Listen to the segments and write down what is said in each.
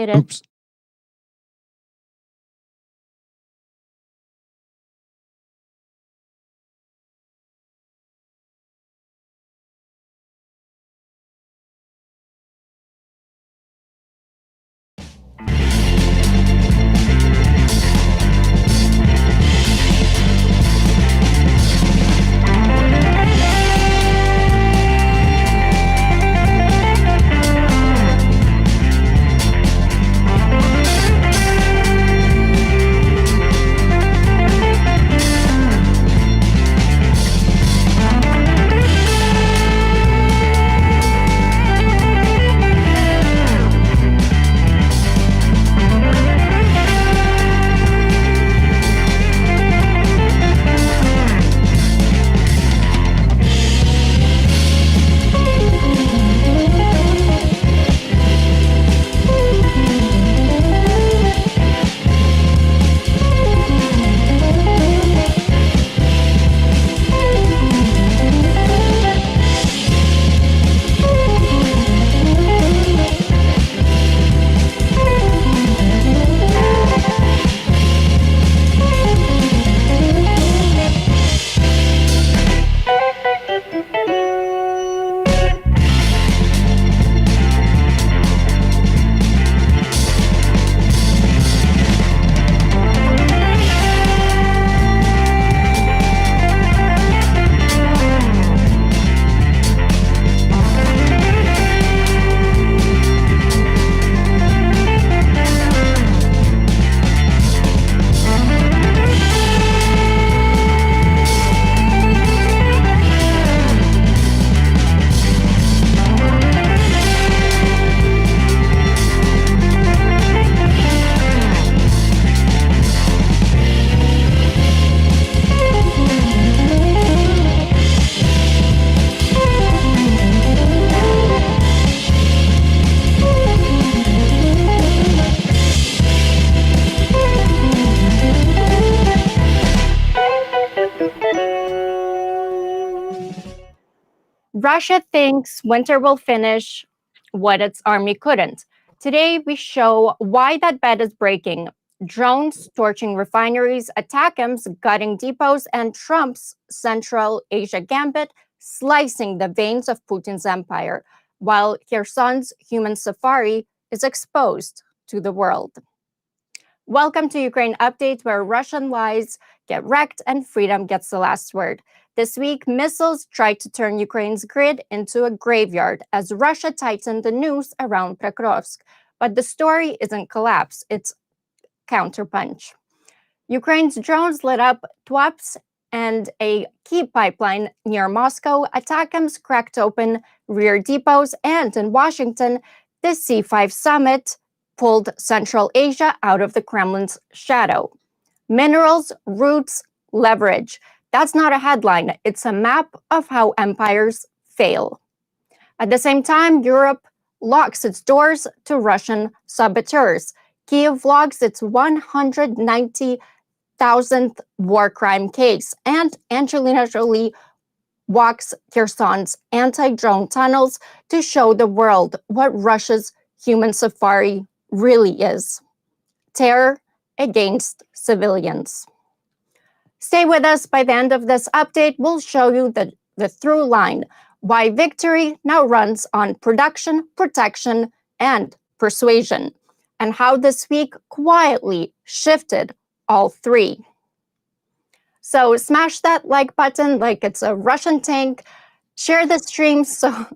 Hit it. Oops. Russia thinks winter will finish what its army couldn't. Today, we show why that bet is breaking. Drones torching refineries, ATACMS gutting depots, and Trump's Central Asia gambit slicing the veins of Putin's empire, while Kherson's human safari is exposed to the world. Welcome to Ukraine Update, where Russian lies get wrecked and freedom gets the last word. This week, missiles tried to turn Ukraine's grid into a graveyard as Russia tightened the noose around Pokrovsk. But the story isn't collapse, it's counterpunch. Ukraine's drones lit up Tues and a key pipeline near Moscow. ATACMS cracked open rear depots, and in Washington, the C5 summit pulled Central Asia out of the Kremlin's shadow. Minerals, roots, leverage. That's not a headline. It's a map of how empires fail. At the same time, Europe locks its doors to Russian saboteurs. Kyiv logs its 190,000th war crime case, and Angelina Jolie walks Kherson's anti-drone tunnels to show the world what Russia's human safari really is: terror against civilians. Stay with us. By the end of this update, we'll show you the through line, why victory now runs on production, protection, and persuasion, and how this week quietly shifted all three. So smash that like button like it's a Russian tank, share the stream so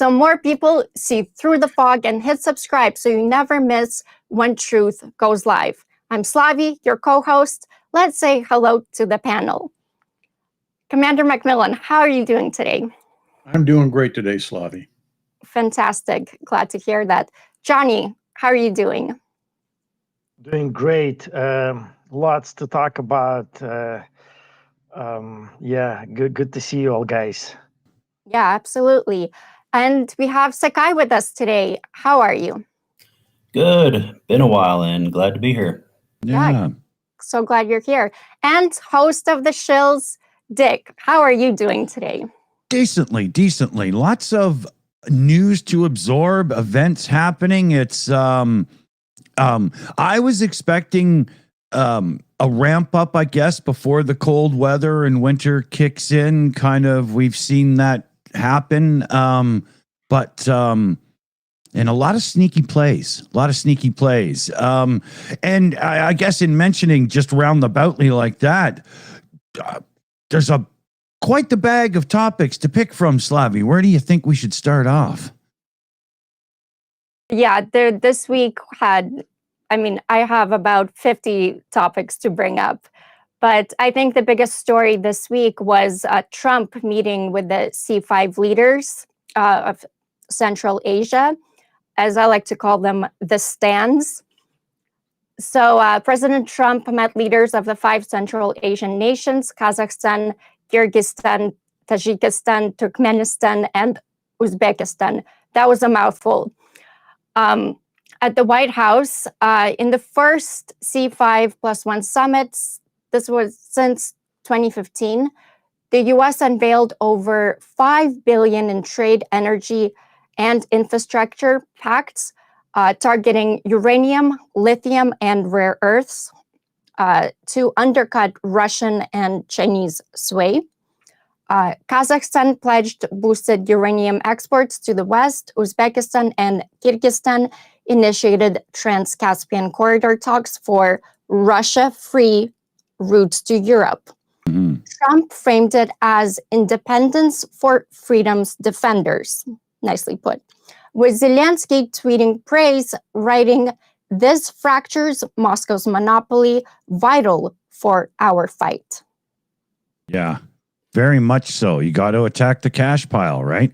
more people see through the fog, and hit subscribe so you never miss when truth goes live. I'm Slavi, your co-host. Let's say hello to the panel. Commander Macmillan, how are you doing today? I'm doing great today, Slavi. Fantastic. Glad to hear that. Johnny, how are you doing? Doing great. Lots to talk about. Yeah, good to see you all, guys. Yeah, absolutely. And we have Sakai with us today. How are you? Good. Been a while and glad to be here. Yeah. So glad you're here. And host of the Shills, Dick, how are you doing today? Decently. Lots of news to absorb, events happening. It's I was expecting a ramp up, I guess, before the cold weather and winter kicks in. Kind of, we've seen that happen. But and a lot of sneaky plays, and I guess in mentioning just roundaboutly like that, there's quite the bag of topics to pick from, Slavi. Where do you think we should start off? Yeah, this week I have about 50 topics to bring up. But I think the biggest story this week was Trump meeting with the C5 leaders of Central Asia, as I like to call them, the stands. So President Trump met leaders of the 5 Central Asian nations: Kazakhstan, Kyrgyzstan, Tajikistan, Turkmenistan, and Uzbekistan. That was a mouthful. At the White House, in the first C5+1 summits, this was since 2015, the U.S. unveiled over $5 billion in trade, energy, and infrastructure pacts targeting uranium, lithium, and rare earths to undercut Russian and Chinese sway. Kazakhstan pledged boosted uranium exports to the West. Uzbekistan and Kyrgyzstan initiated Trans-Caspian corridor talks for Russia-free routes to Europe. Mm-hmm. Trump framed it as independence for freedom's defenders. Nicely put. With Zelensky tweeting praise, writing, "This fractures Moscow's monopoly, vital for our fight." Yeah, very much so. You got to attack the cash pile, right?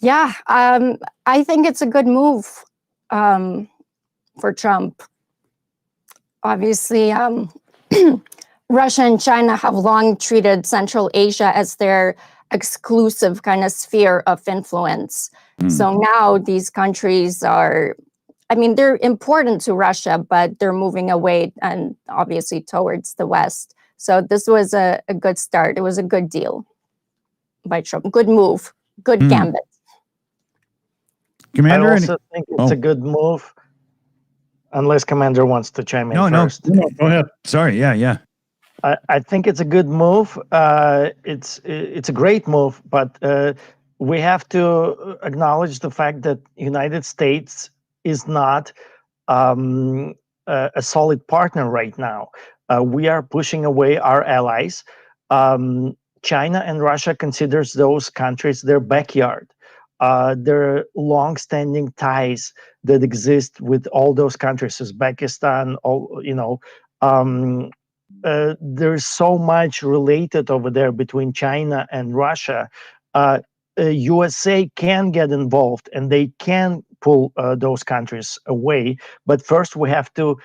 Yeah, I think it's a good move for Trump. Obviously, Russia and China have long treated Central Asia as their exclusive kind of sphere of influence. So now these countries are, they're important to Russia, but they're moving away and obviously towards the West. So this was a good start. It was a good deal by Trump. Good move. Good gambit. Commander, I also think it's a good move, unless Commander wants to chime in first. No, go ahead. Sorry, yeah. I think it's a good move. It's a great move, but we have to acknowledge the fact that United States is not a solid partner right now. We are pushing away our allies. China and Russia considers those countries their backyard. There are long-standing ties that exist with all those countries, Uzbekistan, there's so much related over there between China and Russia. USA can get involved and they can pull those countries away. But first we have to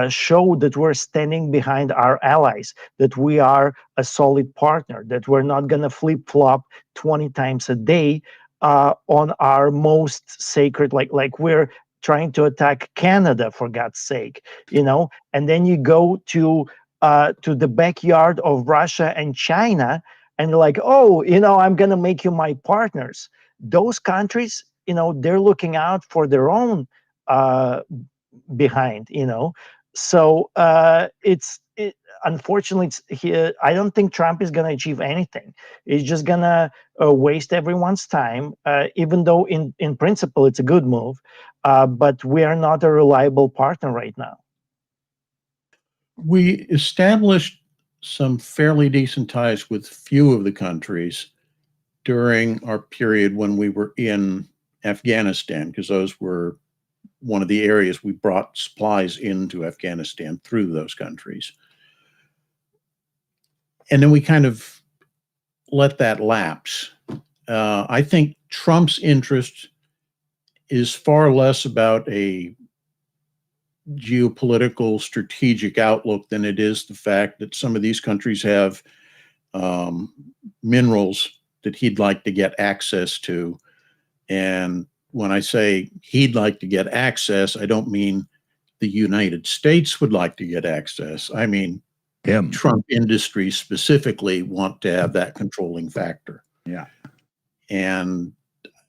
show that we're standing behind our allies, that we are a solid partner, that we're not going to flip-flop 20 times a day on our most sacred, like we're trying to attack Canada, for God's sake, and then you go to the backyard of Russia and China, and you're like, oh, I'm going to make you my partners. Those countries, they're looking out for their own behind, So unfortunately, I don't think Trump is going to achieve anything. He's just going to waste everyone's time, even though in principle it's a good move. But we are not a reliable partner right now. We established some fairly decent ties with few of the countries during our period when we were in Afghanistan, because those were one of the areas we brought supplies into Afghanistan through those countries. And then we kind of let that lapse. I think Trump's interest is far less about a geopolitical strategic outlook than it is the fact that some of these countries have minerals that he'd like to get access to. And when I say he'd like to get access, I don't mean the United States would like to get access. I mean, Trump Industries specifically want to have that controlling factor. Yeah. And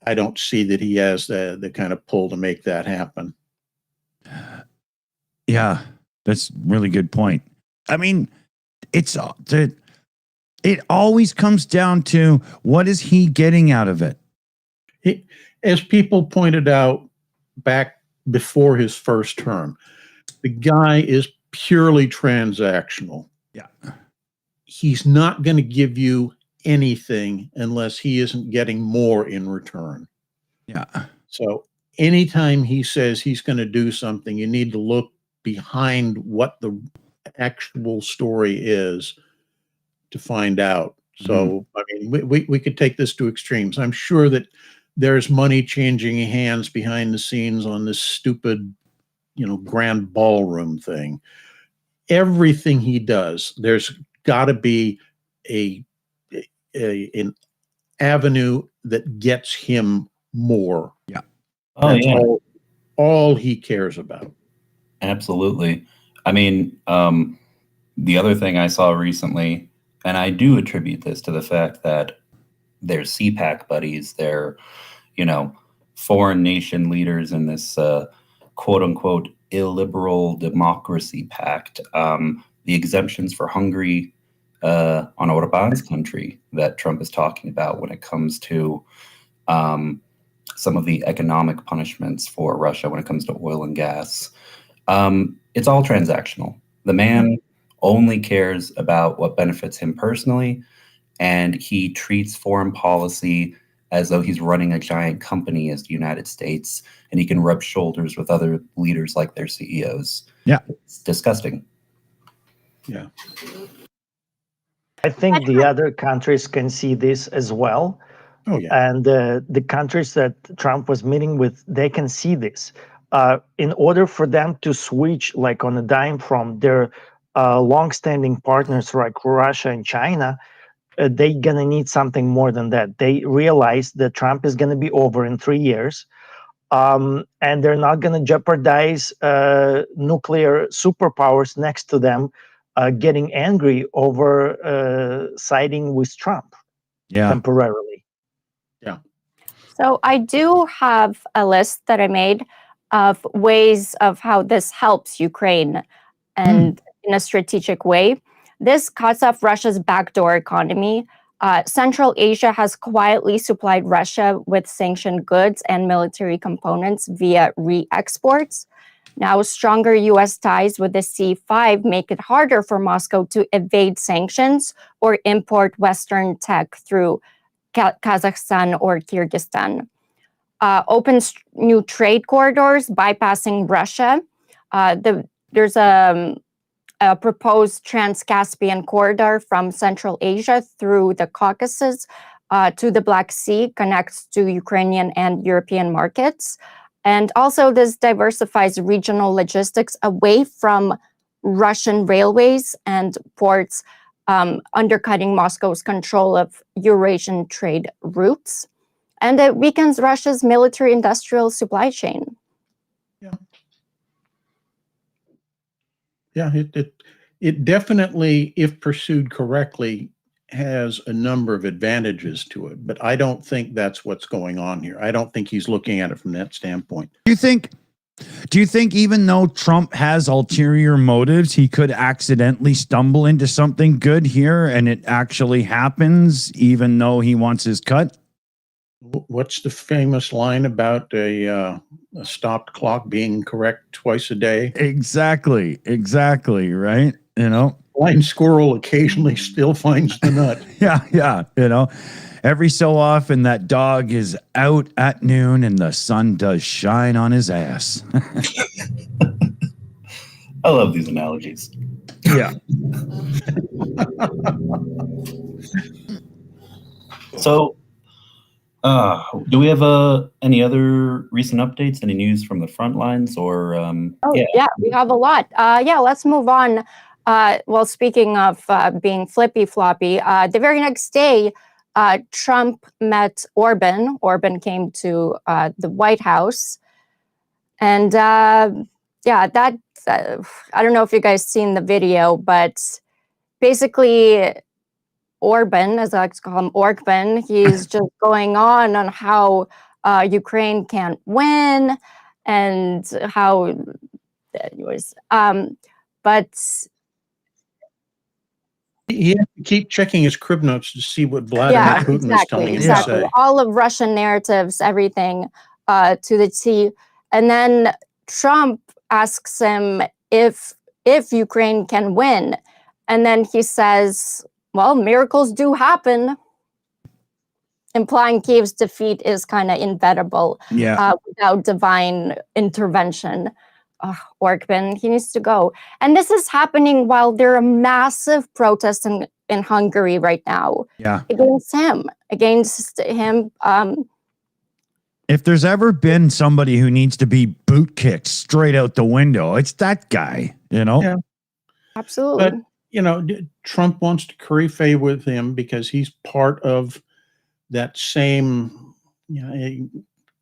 I don't see that he has the kind of pull to make that happen. Yeah, that's a really good point. I mean, it always comes down to what is he getting out of it? As people pointed out back before his first term, the guy is purely transactional. Yeah. He's not going to give you anything unless he isn't getting more in return. Yeah. So anytime he says he's going to do something, you need to look behind what the actual story is to find out. So, I mean, we could take this to extremes. I'm sure that there's money changing hands behind the scenes on this stupid, grand ballroom thing. Everything he does, there's got to be an avenue that gets him more. Yeah. Oh, That's yeah. all he cares about. Absolutely. I mean, the other thing I saw recently, and I do attribute this to the fact that their CPAC buddies, they're, foreign nation leaders in this quote unquote illiberal democracy pact, the exemptions for Hungary on Orban's country that Trump is talking about when it comes to some of the economic punishments for Russia when it comes to oil and gas. It's all transactional. The man only cares about what benefits him personally, and he treats foreign policy as though he's running a giant company as the United States, and he can rub shoulders with other leaders like their CEOs. Yeah. It's disgusting. Yeah. I think the other countries can see this as well. Oh, yeah. And the countries that Trump was meeting with, they can see this. In order for them to switch like on a dime from their long-standing partners like Russia and China, they're going to need something more than that. They realize that Trump is going to be over in 3 years, and they're not going to jeopardize nuclear superpowers next to them getting angry over siding with Trump temporarily. Yeah. So I do have a list that I made of ways of how this helps Ukraine and in a strategic way. This cuts off Russia's backdoor economy. Central Asia has quietly supplied Russia with sanctioned goods and military components via re-exports. Now, stronger U.S. ties with the C5 make it harder for Moscow to evade sanctions or import Western tech through Kazakhstan or Kyrgyzstan. Opens new trade corridors bypassing Russia. There's a proposed Trans-Caspian corridor from Central Asia through the Caucasus to the Black Sea, connects to Ukrainian and European markets. And also this diversifies regional logistics away from Russian railways and ports, undercutting Moscow's control of Eurasian trade routes. And it weakens Russia's military-industrial supply chain. Yeah, it definitely, if pursued correctly, has a number of advantages to it. But I don't think that's what's going on here. I don't think he's looking at it from that standpoint. Do you think even though Trump has ulterior motives, he could accidentally stumble into something good here and it actually happens even though he wants his cut? What's the famous line about a stopped clock being correct twice a day? Exactly, right? Blind squirrel occasionally still finds the nut. Yeah. Every so often that dog is out at noon and the sun does shine on his ass. I love these analogies. Yeah. So, do we have any other recent updates? Any news from the front lines? Or yeah, we have a lot. Let's move on. Well, speaking of being flippy floppy, the very next day, Trump met Orban. Orban came to the White House, and I don't know if you guys seen the video, but basically, Orban, as I like to call him, Orban, he's just going on how Ukraine can't win and how anyways, but He has to keep checking his crib notes to see what Vladimir Putin is telling him to say. All of Russian narratives, everything to the T. And then Trump asks him if Ukraine can win. And then he says, well, miracles do happen, implying Kiev's defeat is kind of inevitable without divine intervention. Orkbin, he needs to go. And this is happening while there are massive protests in Hungary right now against him. If there's ever been somebody who needs to be boot kicked straight out the window, it's that guy, you know? Yeah. Absolutely. But, you know, Trump wants to curry favor with him because he's part of that same,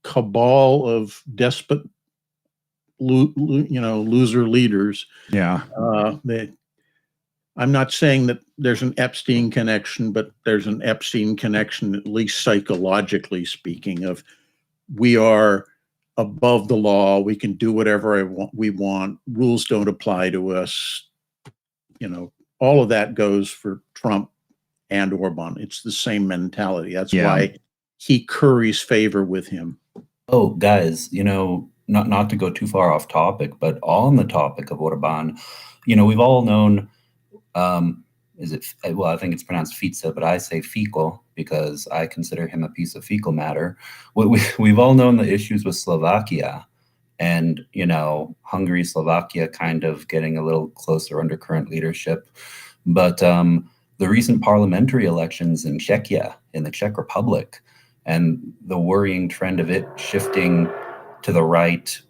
cabal of despot, loser leaders. Yeah. I'm not saying that there's an Epstein connection, but there's an Epstein connection, at least psychologically speaking, of we are above the law. We can do whatever we want. Rules don't apply to us. You know, all of that goes for Trump and Orban. It's the same mentality. That's why he curries favor with him. Oh, guys, not to go too far off topic, but on the topic of Orban, we've all known, I think it's pronounced Fica, but I say fecal because I consider him a piece of fecal matter. We've all known the issues with Slovakia and, Hungary, Slovakia kind of getting a little closer under current leadership. But the recent parliamentary elections in Czechia, in the Czech Republic, and the worrying trend of it shifting to the right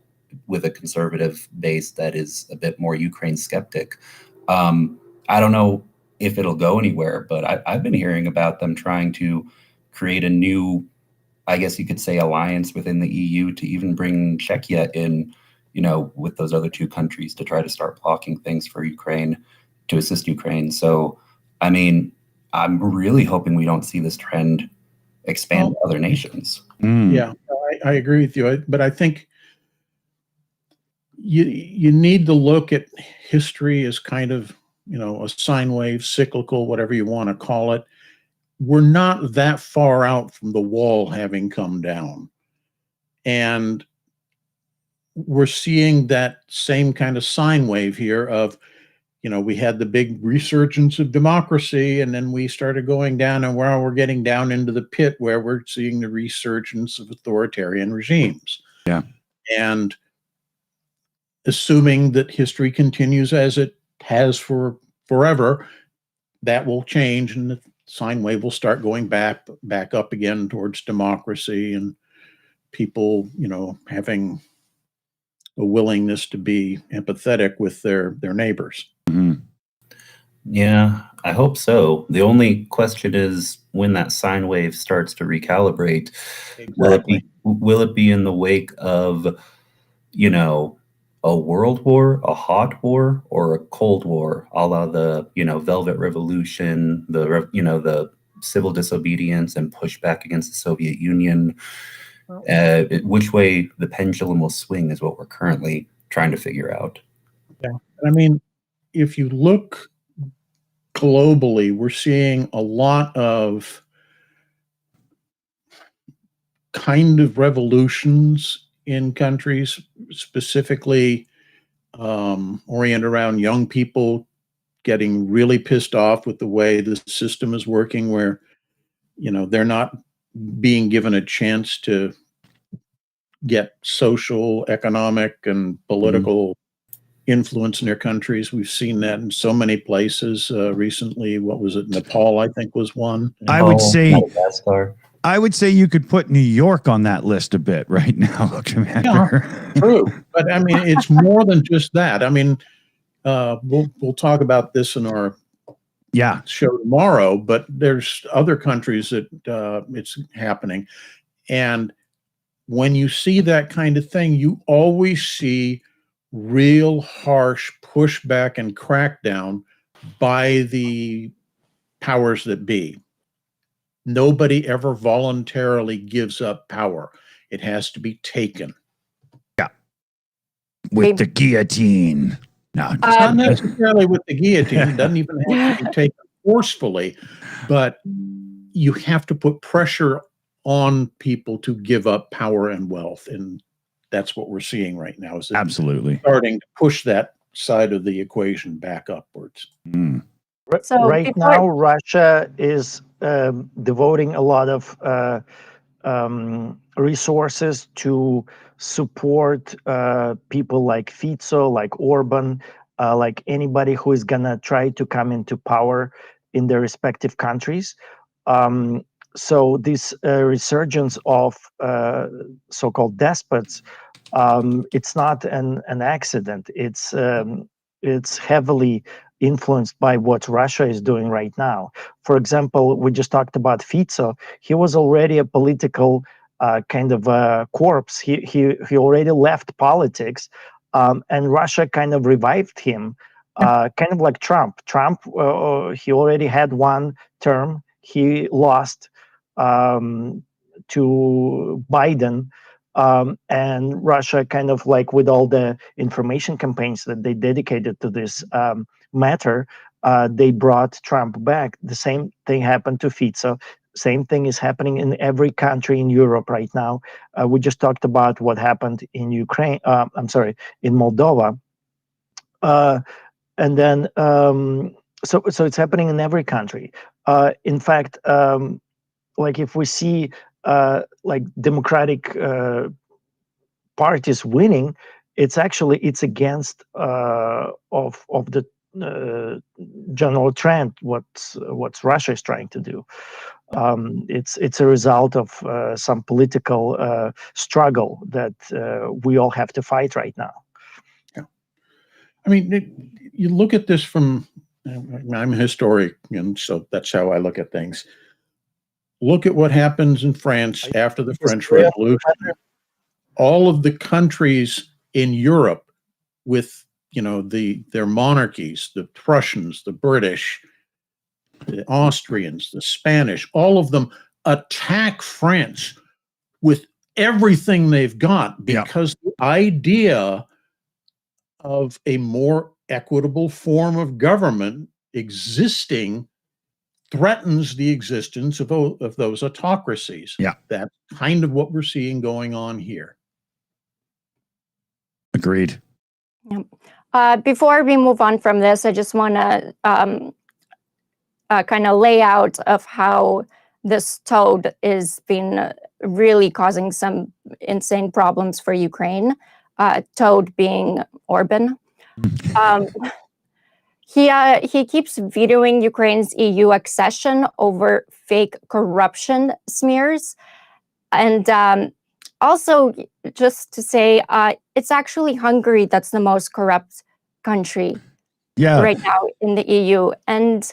with a conservative base that is a bit more Ukraine skeptic. I don't know if it'll go anywhere, but I've been hearing about them trying to create a new, I guess you could say, alliance within the EU to even bring Czechia in, with those other two countries to try to start blocking things for Ukraine, to assist Ukraine. So, I mean, I'm really hoping we don't see this trend expand to other nations. Yeah, I agree with you. But I think you need to look at history as kind of, a sine wave, cyclical, whatever you want to call it. We're not that far out from the wall having come down. And we're seeing that same kind of sine wave here of, we had the big resurgence of democracy, and then we started going down, and we're getting down into the pit where we're seeing the resurgence of authoritarian regimes. Yeah. And assuming that history continues as it has for forever, that will change, and the sine wave will start going back up again towards democracy and people, having a willingness to be empathetic with their neighbors. Mm-hmm. Yeah, I hope so. The only question is when that sine wave starts to recalibrate, Exactly. will it be in the wake of, a world war, a hot war, or a cold war, a la the, Velvet Revolution, the civil disobedience and pushback against the Soviet Union? Which way the pendulum will swing is what we're currently trying to figure out. Yeah. I mean, if you look globally, we're seeing a lot of kind of revolutions in countries, specifically oriented around young people getting really pissed off with the way the system is working, where, they're not being given a chance to get social, economic, and political influence in their countries. We've seen that in so many places recently. What was it? Nepal, I think, was one. I would say Madagascar. I would say you could put New York on that list a bit right now, Commander. Yeah, true. But I mean, it's more than just that. I mean, we'll talk about this in our show tomorrow, but there's other countries that it's happening. And when you see that kind of thing, you always see real harsh pushback and crackdown by the powers that be. Nobody ever voluntarily gives up power. It has to be taken. Yeah. with the guillotine. No, just Not necessarily with the guillotine. It doesn't even have to be taken forcefully, but you have to put pressure on people to give up power and wealth. And that's what we're seeing right now. Is absolutely starting to push that side of the equation back upwards. Mm. So right now, Russia is devoting a lot of resources to support people like Fico, like Orban, like anybody who is gonna try to come into power in their respective countries. So this resurgence of so-called despots, it's not an accident. It's heavily influenced by what Russia is doing right now. For example, we just talked about Fico. He was already a political kind of corpse. He already left politics, and Russia kind of revived him, kind of like Trump. Trump, he already had one term. He lost to Biden. And Russia kind of like with all the information campaigns that they dedicated to this matter, they brought Trump back. The same thing happened to Fico. Same thing is happening in every country in Europe right now. We just talked about what happened in Ukraine. In Moldova. And then, so it's happening in every country. In fact, like if we see like democratic parties winning, it's against of the general trend what's Russia is trying to do. It's a result of some political struggle that we all have to fight right now. Yeah, I mean, you look at this from. I'm a historian, so that's how I look at things. Look at what happens in France after the French Revolution. All of the countries in Europe with, their monarchies, the Prussians, the British, the Austrians, the Spanish, all of them attack France with everything they've got because the idea of a more equitable form of government existing threatens the existence of those autocracies. Yeah. That's kind of what we're seeing going on here. Agreed. Before we move on from this, I just want to kind of lay out of how this toad is been really causing some insane problems for Ukraine. Toad being Orban. He keeps vetoing Ukraine's EU accession over fake corruption smears. And also, just to say, it's actually Hungary that's the most corrupt country right now in the EU. And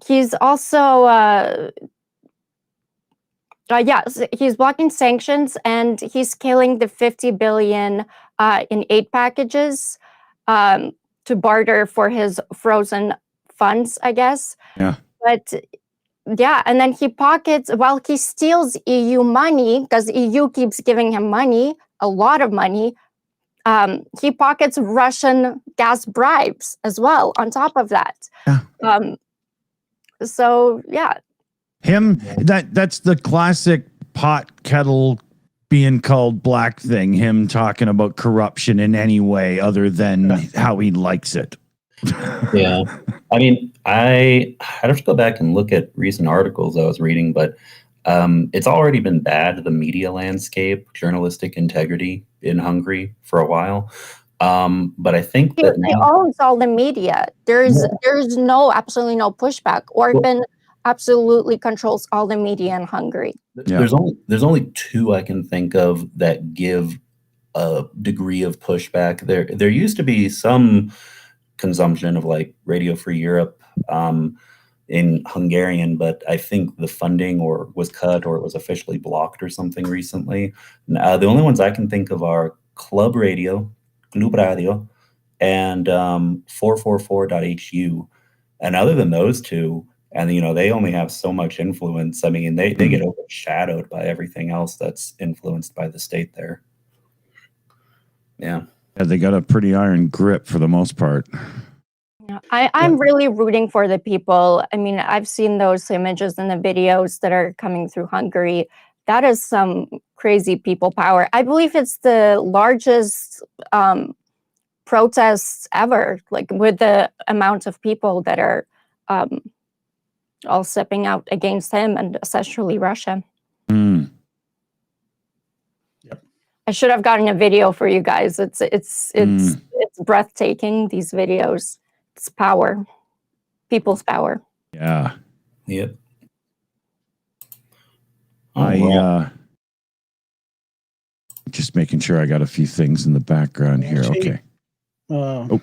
he's also, he's blocking sanctions, and he's killing the 50 billion in aid packages to barter for his frozen funds, I guess. Yeah. But yeah, and then he steals EU money because EU keeps giving him money, a lot of money. He pockets Russian gas bribes as well on top of that. Yeah. So yeah. That's the classic pot kettle being called black thing, him talking about corruption in any way other than how he likes it. Yeah. I mean, I'd have to go back and look at recent articles I was reading, but it's already been bad, the media landscape, journalistic integrity in Hungary for a while. But I think that he owns all the media. There's absolutely no pushback. Orban absolutely controls all the media in Hungary. There's only two I can think of that give a degree of pushback. There used to be some consumption of like Radio Free Europe in Hungarian, but I think the funding was cut or it was officially blocked or something recently. The only ones I can think of are Club Radio, and 444.hu. And other than those two, and they only have so much influence. I mean, they get overshadowed by everything else that's influenced by the state there. Yeah. Yeah, they got a pretty iron grip for the most part. Yeah, I'm really rooting for the people. I mean, I've seen those images and the videos that are coming through Hungary. That is some crazy people power. I believe it's the largest protests ever, like with the amount of people that are all stepping out against him and essentially Russia. Mm. Yep. I should have gotten a video for you guys. It's breathtaking, these videos. It's power. People's power. Yeah. Yep. Just making sure I got a few things in the background here. Okay.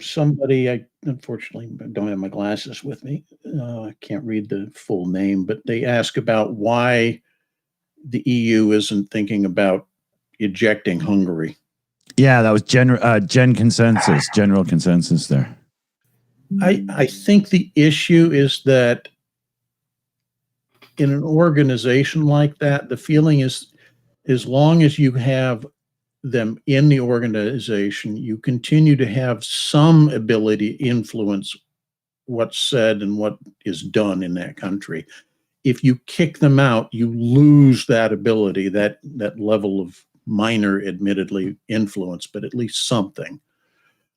Somebody, I unfortunately don't have my glasses with me. I can't read the full name, but they ask about why the EU isn't thinking about ejecting Hungary. Yeah, that was general consensus there. I think the issue is that in an organization like that, the feeling is as long as you have them in the organization, you continue to have some ability to influence what's said and what is done in that country. If you kick them out, you lose that ability, that level of minor, admittedly, influence, but at least something.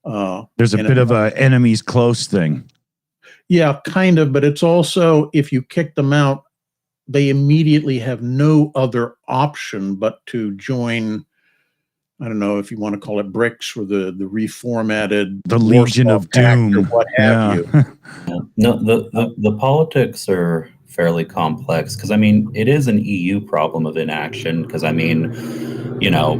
There's a bit of a enemies close thing. Yeah, kind of, but it's also, if you kick them out, they immediately have no other option but to join, I don't know if you want to call it BRICS or the reformatted, the Legion of Doom, or what have you. Yeah. No, the politics are fairly complex because I mean it is an EU problem of inaction. Because I mean, you know,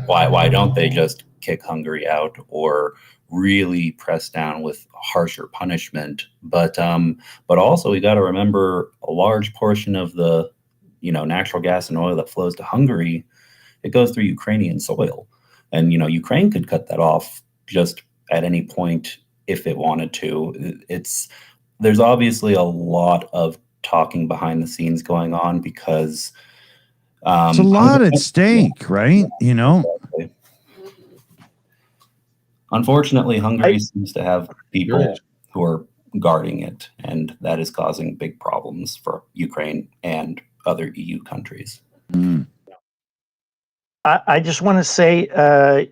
why don't they just kick Hungary out or really press down with harsher punishment? But also we got to remember a large portion of the natural gas and oil that flows to Hungary, it goes through Ukrainian soil, and Ukraine could cut that off just at any point if it wanted to. There's obviously a lot of talking behind the scenes going on because it's a lot at stake, right? Exactly. Unfortunately, Hungary seems to have people who are guarding it, and that is causing big problems for Ukraine and other EU countries. Mm. I just want to say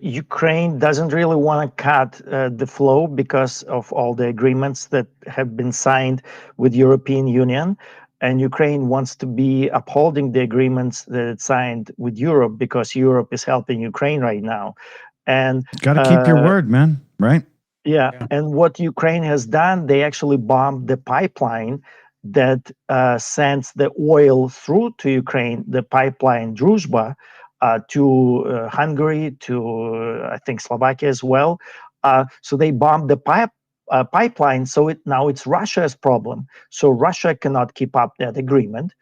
Ukraine doesn't really want to cut the flow because of all the agreements that have been signed with European Union. And Ukraine wants to be upholding the agreements that it signed with Europe because Europe is helping Ukraine right now. And got to keep your word, man, right? Yeah. And what Ukraine has done, they actually bombed the pipeline that sends the oil through to Ukraine, the pipeline Druzhba, to Hungary, to I think Slovakia as well. So they bombed the pipeline. So now it's Russia's problem. So Russia cannot keep up that agreement.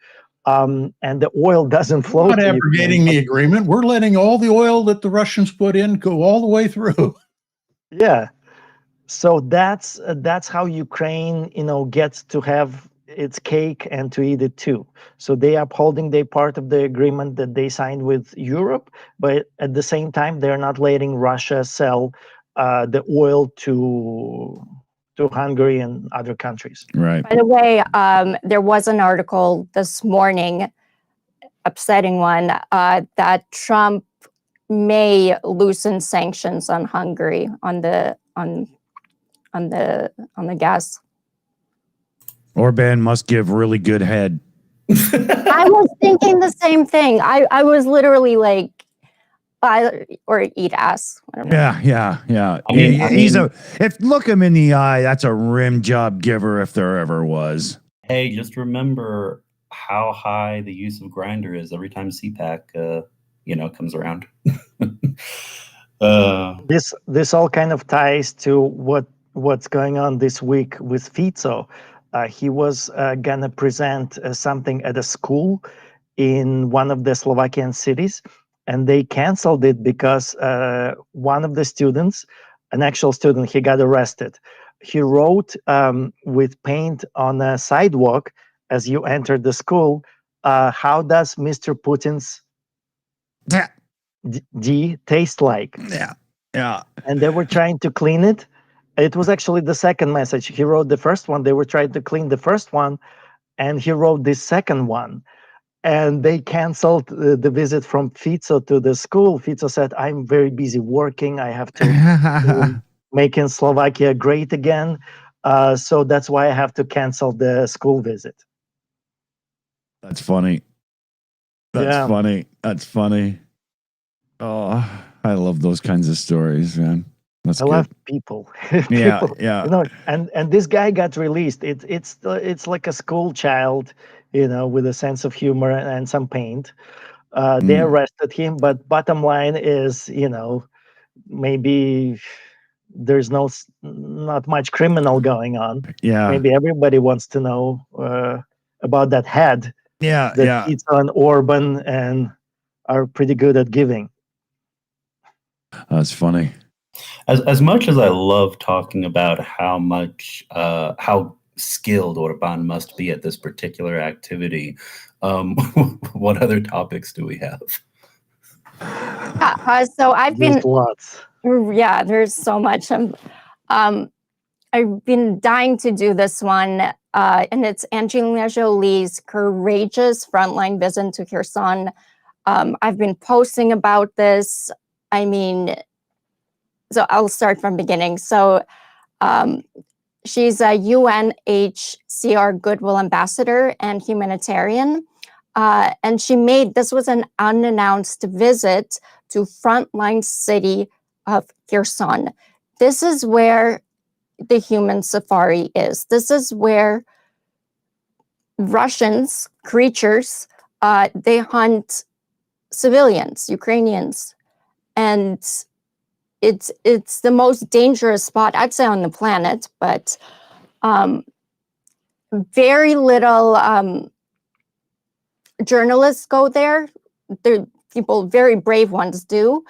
And the oil doesn't flow. We're not abrogating the agreement. We're letting all the oil that the Russians put in go all the way through. Yeah. So that's how Ukraine, gets to have its cake and to eat it too. So they are upholding their part of the agreement that they signed with Europe, but at the same time, they're not letting Russia sell the oil to Hungary and other countries. Right. By the way, there was an article this morning, upsetting one, that Trump may loosen sanctions on Hungary on the gas. Orban must give really good head. I was thinking the same thing. I was literally like, or eat ass. Yeah. If look him in the eye, that's a rim job giver if there ever was. Hey, just remember how high the use of grinder is every time CPAC comes around. This all kind of ties to what's going on this week with Fico. He was gonna present something at a school in one of the Slovakian cities, and they canceled it because one of the students, an actual student, he got arrested. He wrote with paint on a sidewalk as you entered the school, how does Mr. Putin's D taste like? Yeah. Yeah. and they were trying to clean it. It was actually the second message. He wrote the first one. They were trying to clean the first one, and he wrote the second one. And they canceled the visit from Fico to the school. Fico said, "I'm very busy working. I have to making Slovakia great again. So that's why I have to cancel the school visit." That's funny. That's Yeah. funny. That's funny. Oh, I love those kinds of stories, man. That's I good. love people. Yeah, People, yeah. and this guy got released. It's like a school child, with a sense of humor and some paint. They Mm, arrested him, but bottom line is, maybe there's not much criminal going on. yeah, Maybe everybody wants to know about that head yeah, that yeah. Fico and Orban and are pretty good at giving. That's funny. As much as I love talking about how skilled Orban must be at this particular activity, what other topics do we have? So I've There's been, lots. yeah, there's so much. I've been dying to do this one, and it's Angelina Jolie's courageous frontline visit to Kherson. I've been posting about this. I mean, so I'll start from beginning. So she's a UNHCR Goodwill Ambassador and humanitarian. And this was an unannounced visit to frontline city of Kherson. This is where the human safari is. This is where Russians, creatures, they hunt civilians, Ukrainians, and it's the most dangerous spot, I'd say, on the planet. But very little journalists go there. There, people, very brave ones do.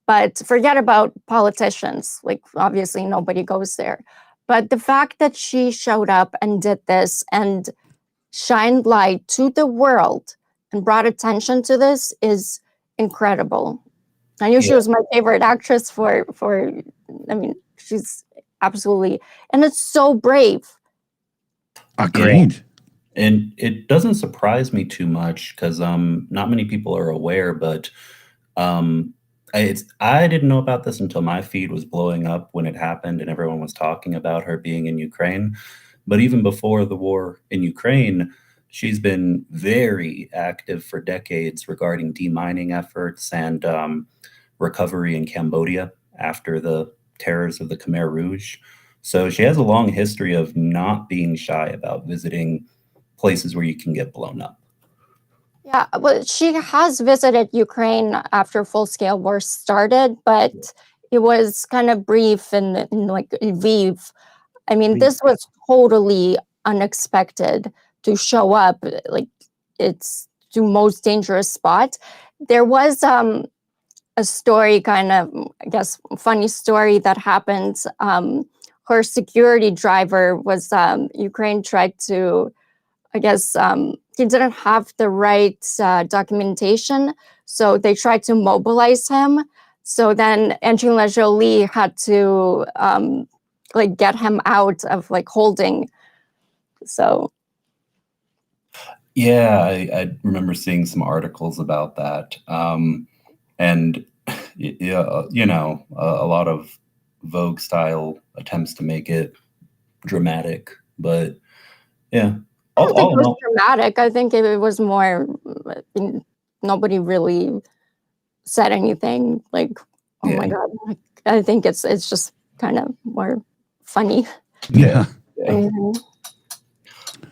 But forget about politicians. Like, obviously, nobody goes there. But the fact that she showed up and did this and shined light to the world and brought attention to this is incredible. I knew she was my favorite actress for. I mean, she's absolutely, and it's so brave. Agreed. Yeah. And it doesn't surprise me too much because not many people are aware, but I didn't know about this until my feed was blowing up when it happened and everyone was talking about her being in Ukraine. But even before the war in Ukraine, she's been very active for decades regarding demining efforts and recovery in Cambodia after the terrors of the Khmer Rouge. So she has a long history of not being shy about visiting places where you can get blown up. Yeah, well, she has visited Ukraine after full-scale war started, but it was kind of brief and like Lviv. I mean, this was totally unexpected to show up. Like, it's the most dangerous spot. There was a story, kind of, I guess, funny story that happened. Her security driver was Ukraine tried to, I guess, he didn't have the right documentation, so they tried to mobilize him. So then Angelina Jolie had to like get him out of like holding. So yeah, I remember seeing some articles about that, and yeah, a lot of Vogue style attempts to make it dramatic, but yeah. I don't think it was dramatic. I think it was more, nobody really said anything like, oh my God. I think it's just kind of more funny. Yeah.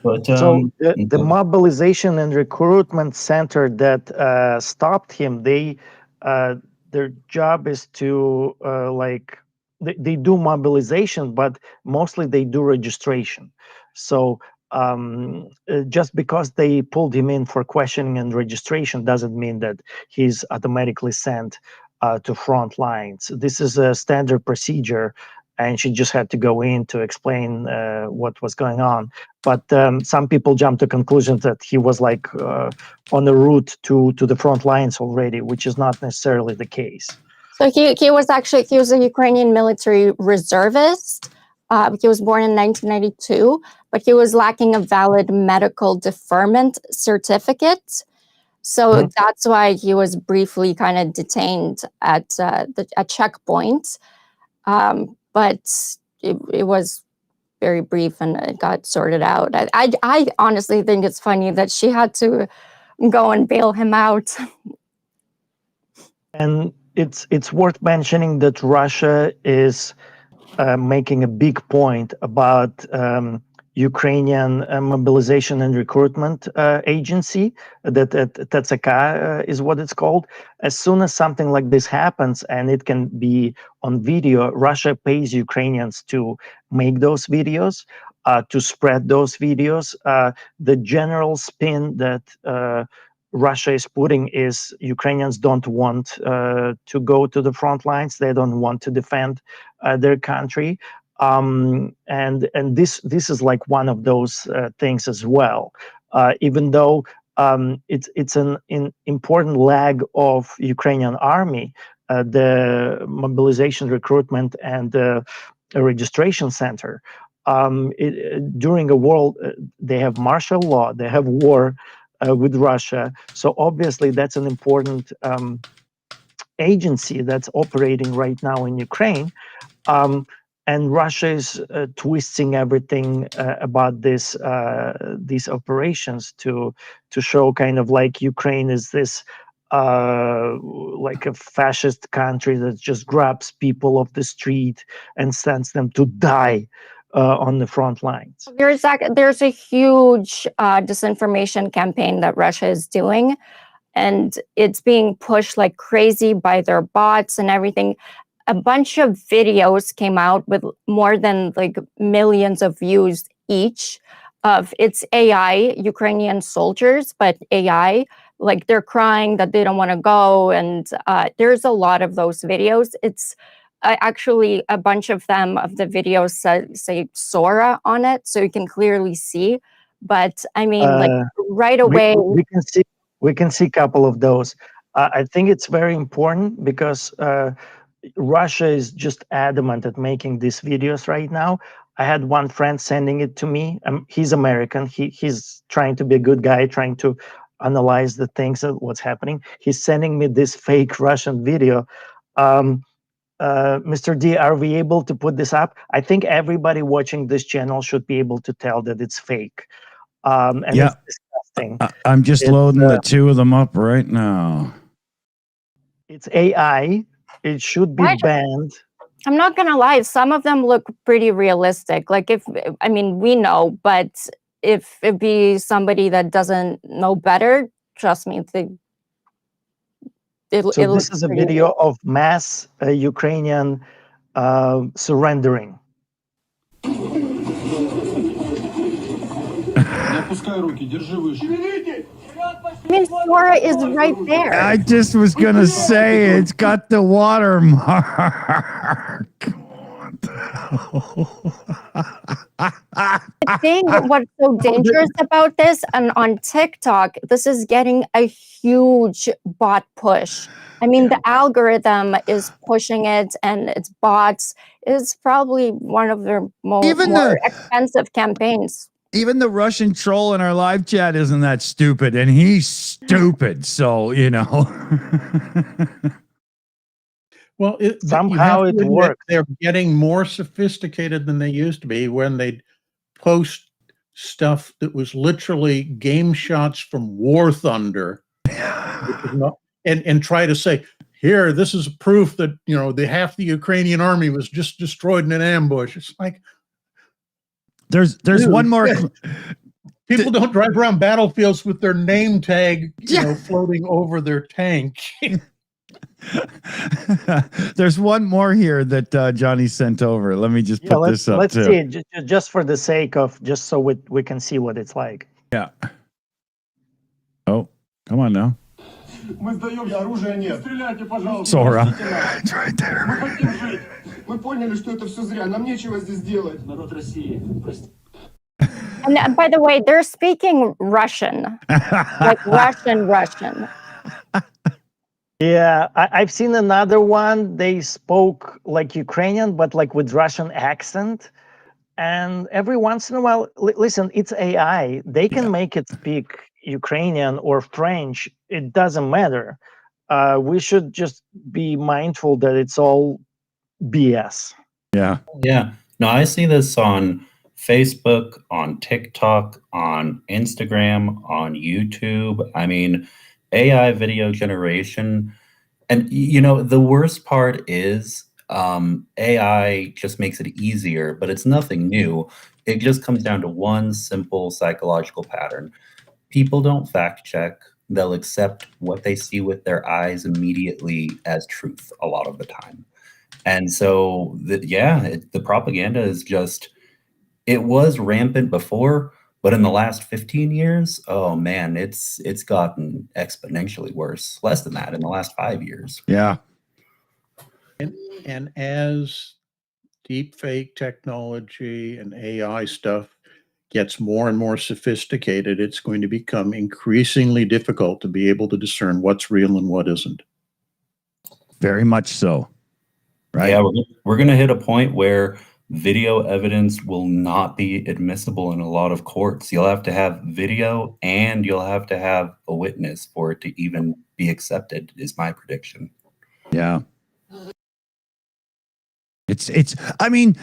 But so the mobilization and recruitment center that stopped him, their job is to they do mobilization, but mostly they do registration. So just because they pulled him in for questioning and registration doesn't mean that he's automatically sent to front lines. This is a standard procedure, and she just had to go in to explain what was going on. But some people jumped to conclusions that he was like on the route to the front lines already, which is not necessarily the case. So he was a Ukrainian military reservist. He was born in 1992, but he was lacking a valid medical deferment certificate. So that's why he was briefly kind of detained at a checkpoint. But it was very brief and it got sorted out. I honestly think it's funny that she had to go and bail him out. And it's worth mentioning that Russia is making a big point about Ukrainian mobilization and recruitment agency, that TSK is what it's called. As soon as something like this happens, and it can be on video, Russia pays Ukrainians to make those videos, to spread those videos. The general spin that Russia is putting is Ukrainians don't want to go to the front lines. They don't want to defend their country. And this is like one of those things as well. Even though it's an important leg of Ukrainian army, the mobilization, recruitment, and registration center. During a war, they have martial law, they have war with Russia. So obviously that's an important agency that's operating right now in Ukraine. And Russia is twisting everything about this these operations to show kind of like Ukraine is this like a fascist country that just grabs people off the street and sends them to die on the front lines. There's a huge disinformation campaign that Russia is doing, and it's being pushed like crazy by their bots and everything. A bunch of videos came out with more than like millions of views each of its AI, Ukrainian soldiers, but AI, like they're crying that they don't want to go. And there's a lot of those videos. It's actually a bunch of them, of the videos say Sora on it, so you can clearly see. But I mean, like right away. We can see a couple of those. I think it's very important because Russia is just adamant at making these videos right now. I had one friend sending it to me. He's American. He's trying to be a good guy, trying to analyze the things of what's happening. He's sending me this fake Russian video. Mr. D, are we able to put this up? I think everybody watching this channel should be able to tell that it's fake. And yeah, it's disgusting. I'm just loading the two of them up right now. It's AI. It should be banned. I'm not gonna lie, some of them look pretty realistic. Like we know, but if it be somebody that doesn't know better, trust me, So this is a video of mass Ukrainian surrendering. I mean, Sora is right there. I just was gonna say it's got the watermark. What the hell? I think what's so dangerous about this, and on TikTok, this is getting a huge bot push. I mean, the algorithm is pushing it, and its bots is probably one of their more expensive campaigns. Even the Russian troll in our live chat isn't that stupid, and he's stupid. So, you know. Well, somehow it works. They're getting more sophisticated than they used to be when they'd post stuff that was literally game shots from War Thunder, and try to say, here, this is proof that, you know, half the Ukrainian army was just destroyed in an ambush. It's like, there's dude, one more. People don't drive around battlefields with their name tag, you know, floating over their tank. There's one more here that Johnny sent over. Let me just put this up. Let's see it, just for the sake of, just so we can see what it's like. Yeah. Oh, come on now. Sora. It's right there. And by the way, they're speaking Russian, like Russian. Yeah, I've seen another one. They spoke like Ukrainian, but like with Russian accent. And every once in a while, listen, it's AI. They can Yeah. make it speak Ukrainian or French. It doesn't matter. We should just be mindful that it's all BS. Yeah. Yeah. No, I see this on Facebook, on TikTok, on Instagram, on YouTube. I mean, AI video generation. And the worst part is AI just makes it easier, but it's nothing new. It just comes down to one simple psychological pattern. People don't fact check. They'll accept what they see with their eyes immediately as truth a lot of the time. And so, the propaganda is just, it was rampant before, but in the last 15 years, oh man, it's gotten exponentially worse. Less than that in the last 5 years. Yeah. And as deep fake technology and AI stuff gets more and more sophisticated, it's going to become increasingly difficult to be able to discern what's real and what isn't. Very much so. Right. Yeah, we're going to hit a point where video evidence will not be admissible in a lot of courts. You'll have to have video and you'll have to have a witness for it to even be accepted, is my prediction. Yeah. I mean,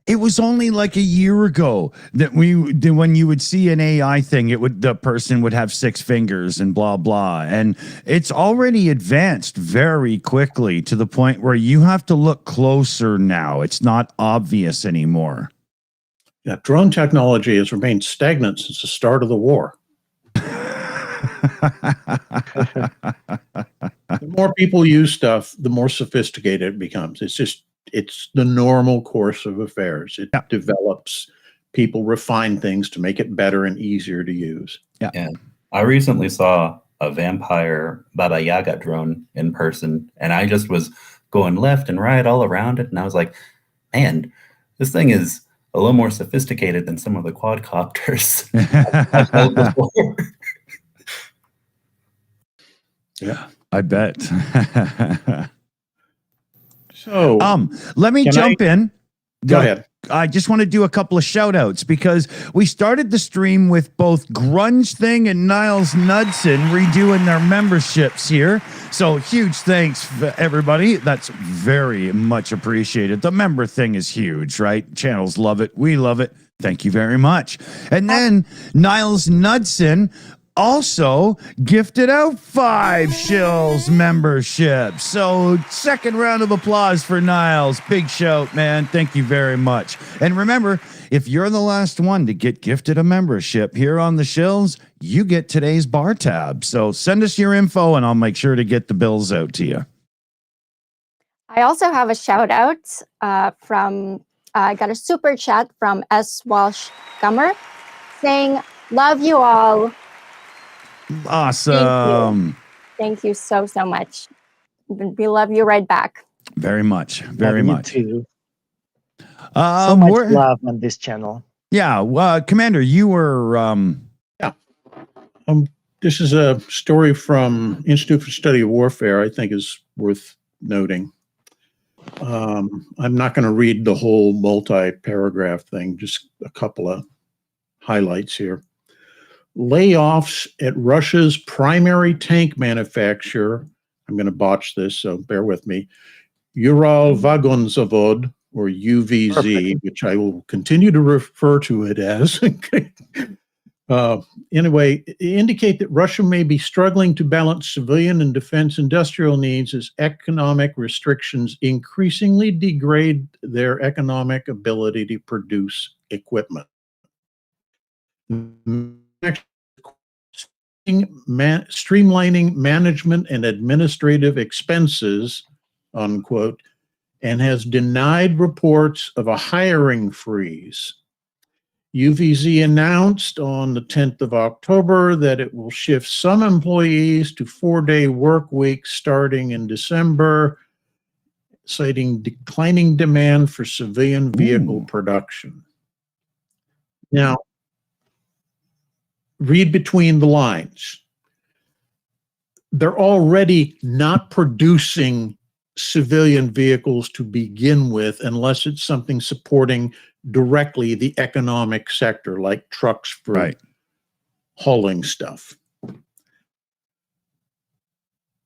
it was only like a year ago that when you would see an AI thing, the person would have 6 fingers and blah, blah. And it's already advanced very quickly to the point where you have to look closer now. It's not obvious anymore. Yeah, drone technology has remained stagnant since the start of the war. The more people use stuff, the more sophisticated it becomes. It's the normal course of affairs. It develops, people refine things to make it better and easier to use. Yeah. I recently saw a vampire Baba Yaga drone in person, and I just was going left and right all around it, and I was like, man, this thing is a little more sophisticated than some of the quadcopters I've held before. Yeah, I bet. So, let me jump in. Go ahead. I just want to do a couple of shout outs because we started the stream with both Grunge Thing and Niles Knudsen redoing their memberships here. So huge thanks for everybody. That's very much appreciated. The member thing is huge, right? Channels love it. We love it. Thank you very much. And then Niles Knudsen also gifted out 5 Shills memberships. So second round of applause for Niles. Big shout, man. Thank you very much. And remember, if you're the last one to get gifted a membership here on the Shills, you get today's bar tab. So send us your info and I'll make sure to get the bills out to you. I also have a shout out from, I got a super chat from S. Walsh Gummer saying, love you all. Awesome. Thank you so much. We love you right back. Very much. Very much. Too. So much love on this channel. Yeah. Commander, you were... This is a story from Institute for Study of Warfare I think is worth noting. I'm not going to read the whole multi-paragraph thing, just a couple of highlights here. Layoffs at Russia's primary tank manufacturer, I'm going to botch this, so bear with me, Ural Vagonzavod, or UVZ, Perfect. Which I will continue to refer to it as. Anyway, indicate that Russia may be struggling to balance civilian and defense industrial needs as economic restrictions increasingly degrade their economic ability to produce equipment. Streamlining management and administrative expenses, unquote, and has denied reports of a hiring freeze. UVZ announced on the 10th of October that it will shift some employees to 4-day work weeks starting in December, citing declining demand for civilian vehicle production. Now, read between the lines. they're already not producing civilian vehicles to begin with, unless it's something supporting directly the economic sector, like trucks for hauling stuff.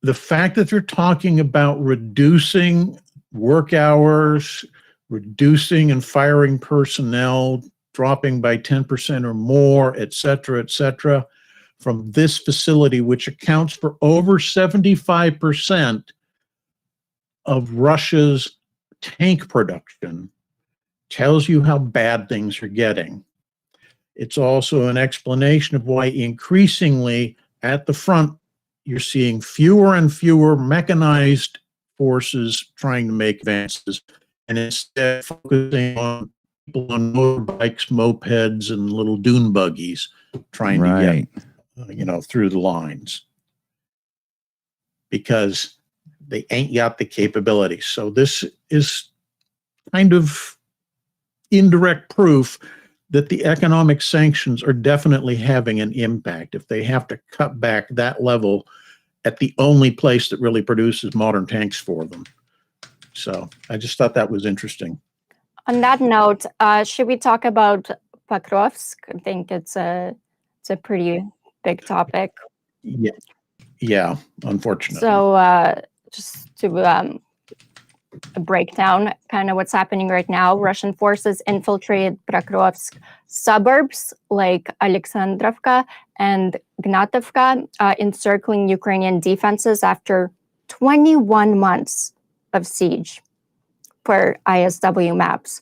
The fact that they're talking about reducing work hours, reducing and firing personnel, dropping by 10% or more, et cetera, from this facility, which accounts for over 75% of Russia's tank production, tells you how bad things are getting. It's also an explanation of why increasingly at the front, you're seeing fewer and fewer mechanized forces trying to make advances, and instead focusing on people on motorbikes, mopeds, and little dune buggies trying to get, through the lines, because they ain't got the capability. So this is kind of indirect proof that the economic sanctions are definitely having an impact if they have to cut back that level at the only place that really produces modern tanks for them. So I just thought that was interesting. On that note, should we talk about Pokrovsk? I think it's a pretty big topic. Yeah, unfortunately. So just to break down kind of what's happening right now, Russian forces infiltrated Pokrovsk suburbs like Alexandrovka and Gnatovka, encircling Ukrainian defenses after 21 months of siege, per ISW maps.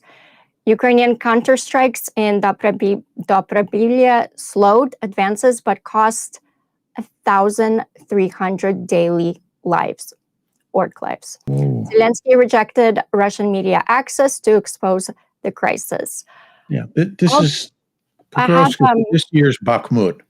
Ukrainian counterstrikes in Dobrobylia slowed advances but cost 1,300 daily lives. Orc lives. Zelensky rejected Russian media access to expose the crisis. Yeah, this is this year's Bakhmut.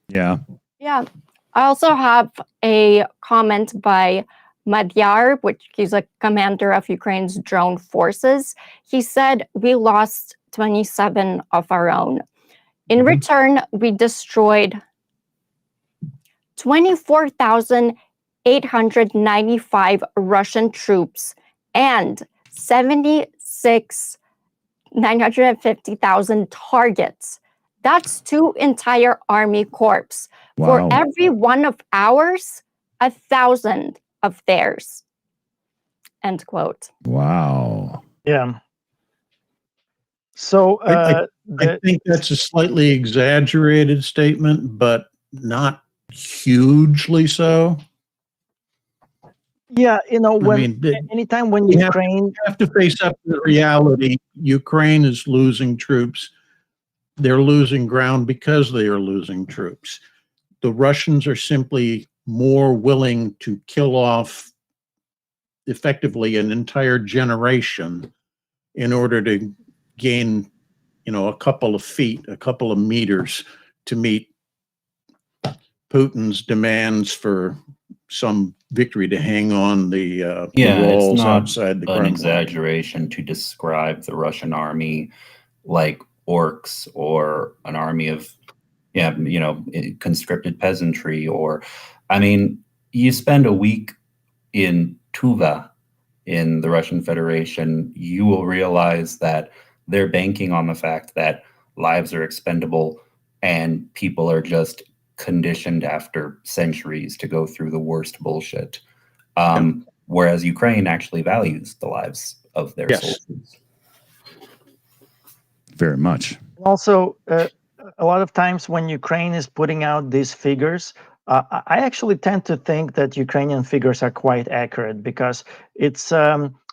Yeah. Yeah. I also have a comment by Madyar, which he's a commander of Ukraine's drone forces. He said, "We lost 27 of our own. In return, we destroyed 24,895 Russian troops and 950,000 targets. That's 2 entire army corps. Wow. For every one of ours, 1,000 of theirs." End quote. Wow. Yeah. So I think that's a slightly exaggerated statement, but not hugely so. Yeah, anytime when Ukraine have to face up to the reality, Ukraine is losing troops. They're losing ground because they are losing troops. The Russians are simply more willing to kill off effectively an entire generation in order to gain, a couple of feet, a couple of meters to meet Putin's demands for some victory to hang on the walls outside the Kremlin. An exaggeration to describe the Russian army like orcs or an army of conscripted peasantry. Or you spend a week in Tuva in the Russian Federation, you will realize that they're banking on the fact that lives are expendable and people are just conditioned after centuries to go through the worst bullshit. Whereas Ukraine actually values the lives of their soldiers. Very much. Also, a lot of times when Ukraine is putting out these figures, I actually tend to think that Ukrainian figures are quite accurate, because it's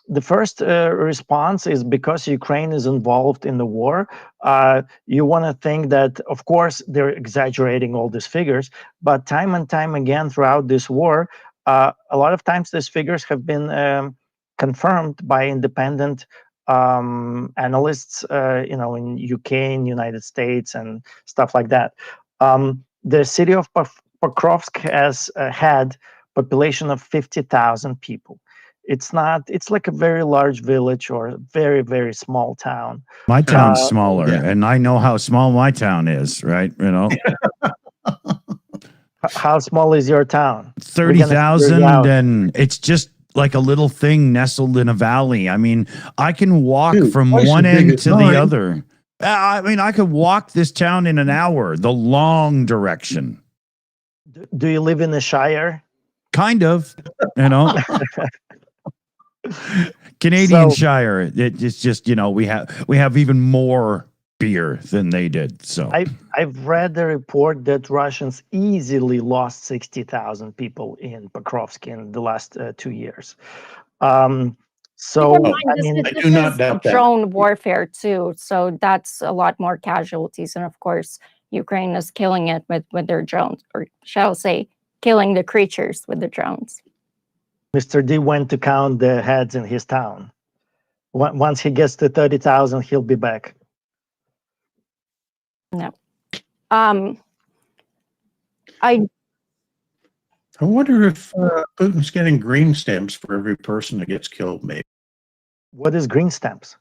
the first response is because Ukraine is involved in the war. You want to think that, of course, they're exaggerating all these figures, but time and time again throughout this war, a lot of times these figures have been confirmed by independent analysts, in UK, in United States, and stuff like that. The city of Pokrovsk has had population of 50,000 people. It's like a very large village or a very, very small town. My town's smaller, and I know how small my town is, right? How small is your town? 30,000, and it's just like a little thing nestled in a valley. I mean, I can walk Dude, from twice one as big end as to the mine. other. I mean, I could walk this town in an hour, the long direction. Do you live in the Shire? Kind of, you know. Canadian So- Shire. It's just, you know, we have even more beer than they did. So I've read the report that Russians easily lost 60,000 people in Pokrovsk in the last 2 years. So Keep in mind, I mean, I do not is doubt that. drone warfare too, so that's a lot more casualties, and of course, Ukraine is killing it with their drones, or shall I say, killing the creatures with the drones. Mr. D went to count the heads in his town. Once he gets to 30,000, he'll be back. No, I wonder if Putin's getting green stamps for every person that gets killed, maybe. What is green stamps?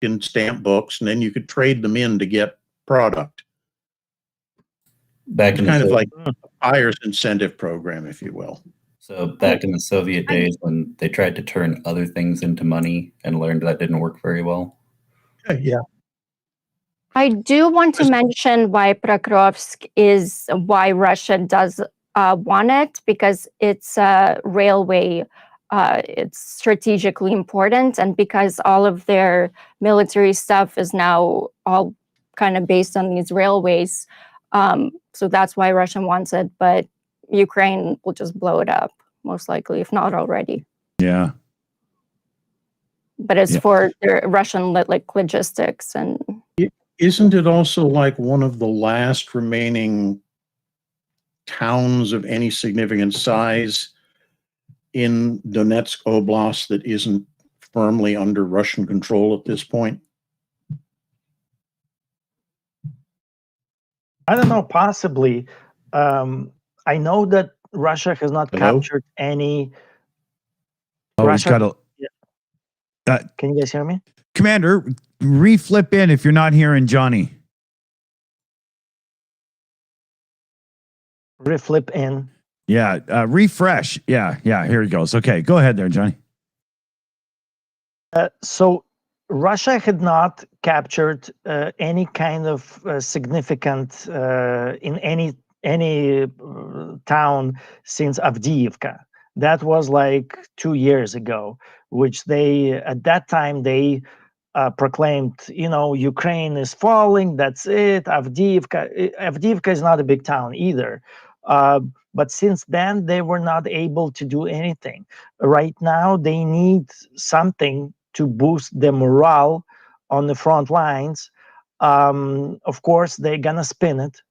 In stamp books, and then you could trade them in to get product. Back It's in kind the of like a buyer's incentive program, if you will. So back in the Soviet days when they tried to turn other things into money and learned that didn't work very well. Yeah. I do want to mention why Pokrovsk is why Russia does want it, because it's a railway. It's strategically important, and because all of their military stuff is now all kind of based on these railways. So that's why Russia wants it, but Ukraine will just blow it up, most likely, if not already. yeah. But it's Yeah. for their Russian logistics and. Isn't it also like one of the last remaining towns of any significant size in Donetsk Oblast that isn't firmly under Russian control at this point? I don't know, possibly. I know that Russia has not Hello? captured any. Oh, he's got a. Can you guys hear me? Commander, reflip in if you're not hearing Johnny. Reflip in. Yeah, refresh. Yeah, here he goes. Okay, go ahead there, Johnny. So Russia had not captured any kind of significant in any town since Avdiivka. That was like 2 years ago, which they at that time they proclaimed, Ukraine is falling. That's it. Avdiivka is not a big town either. But since then, they were not able to do anything. Right now, they need something to boost the morale on the front lines. Of course, they're gonna spin it.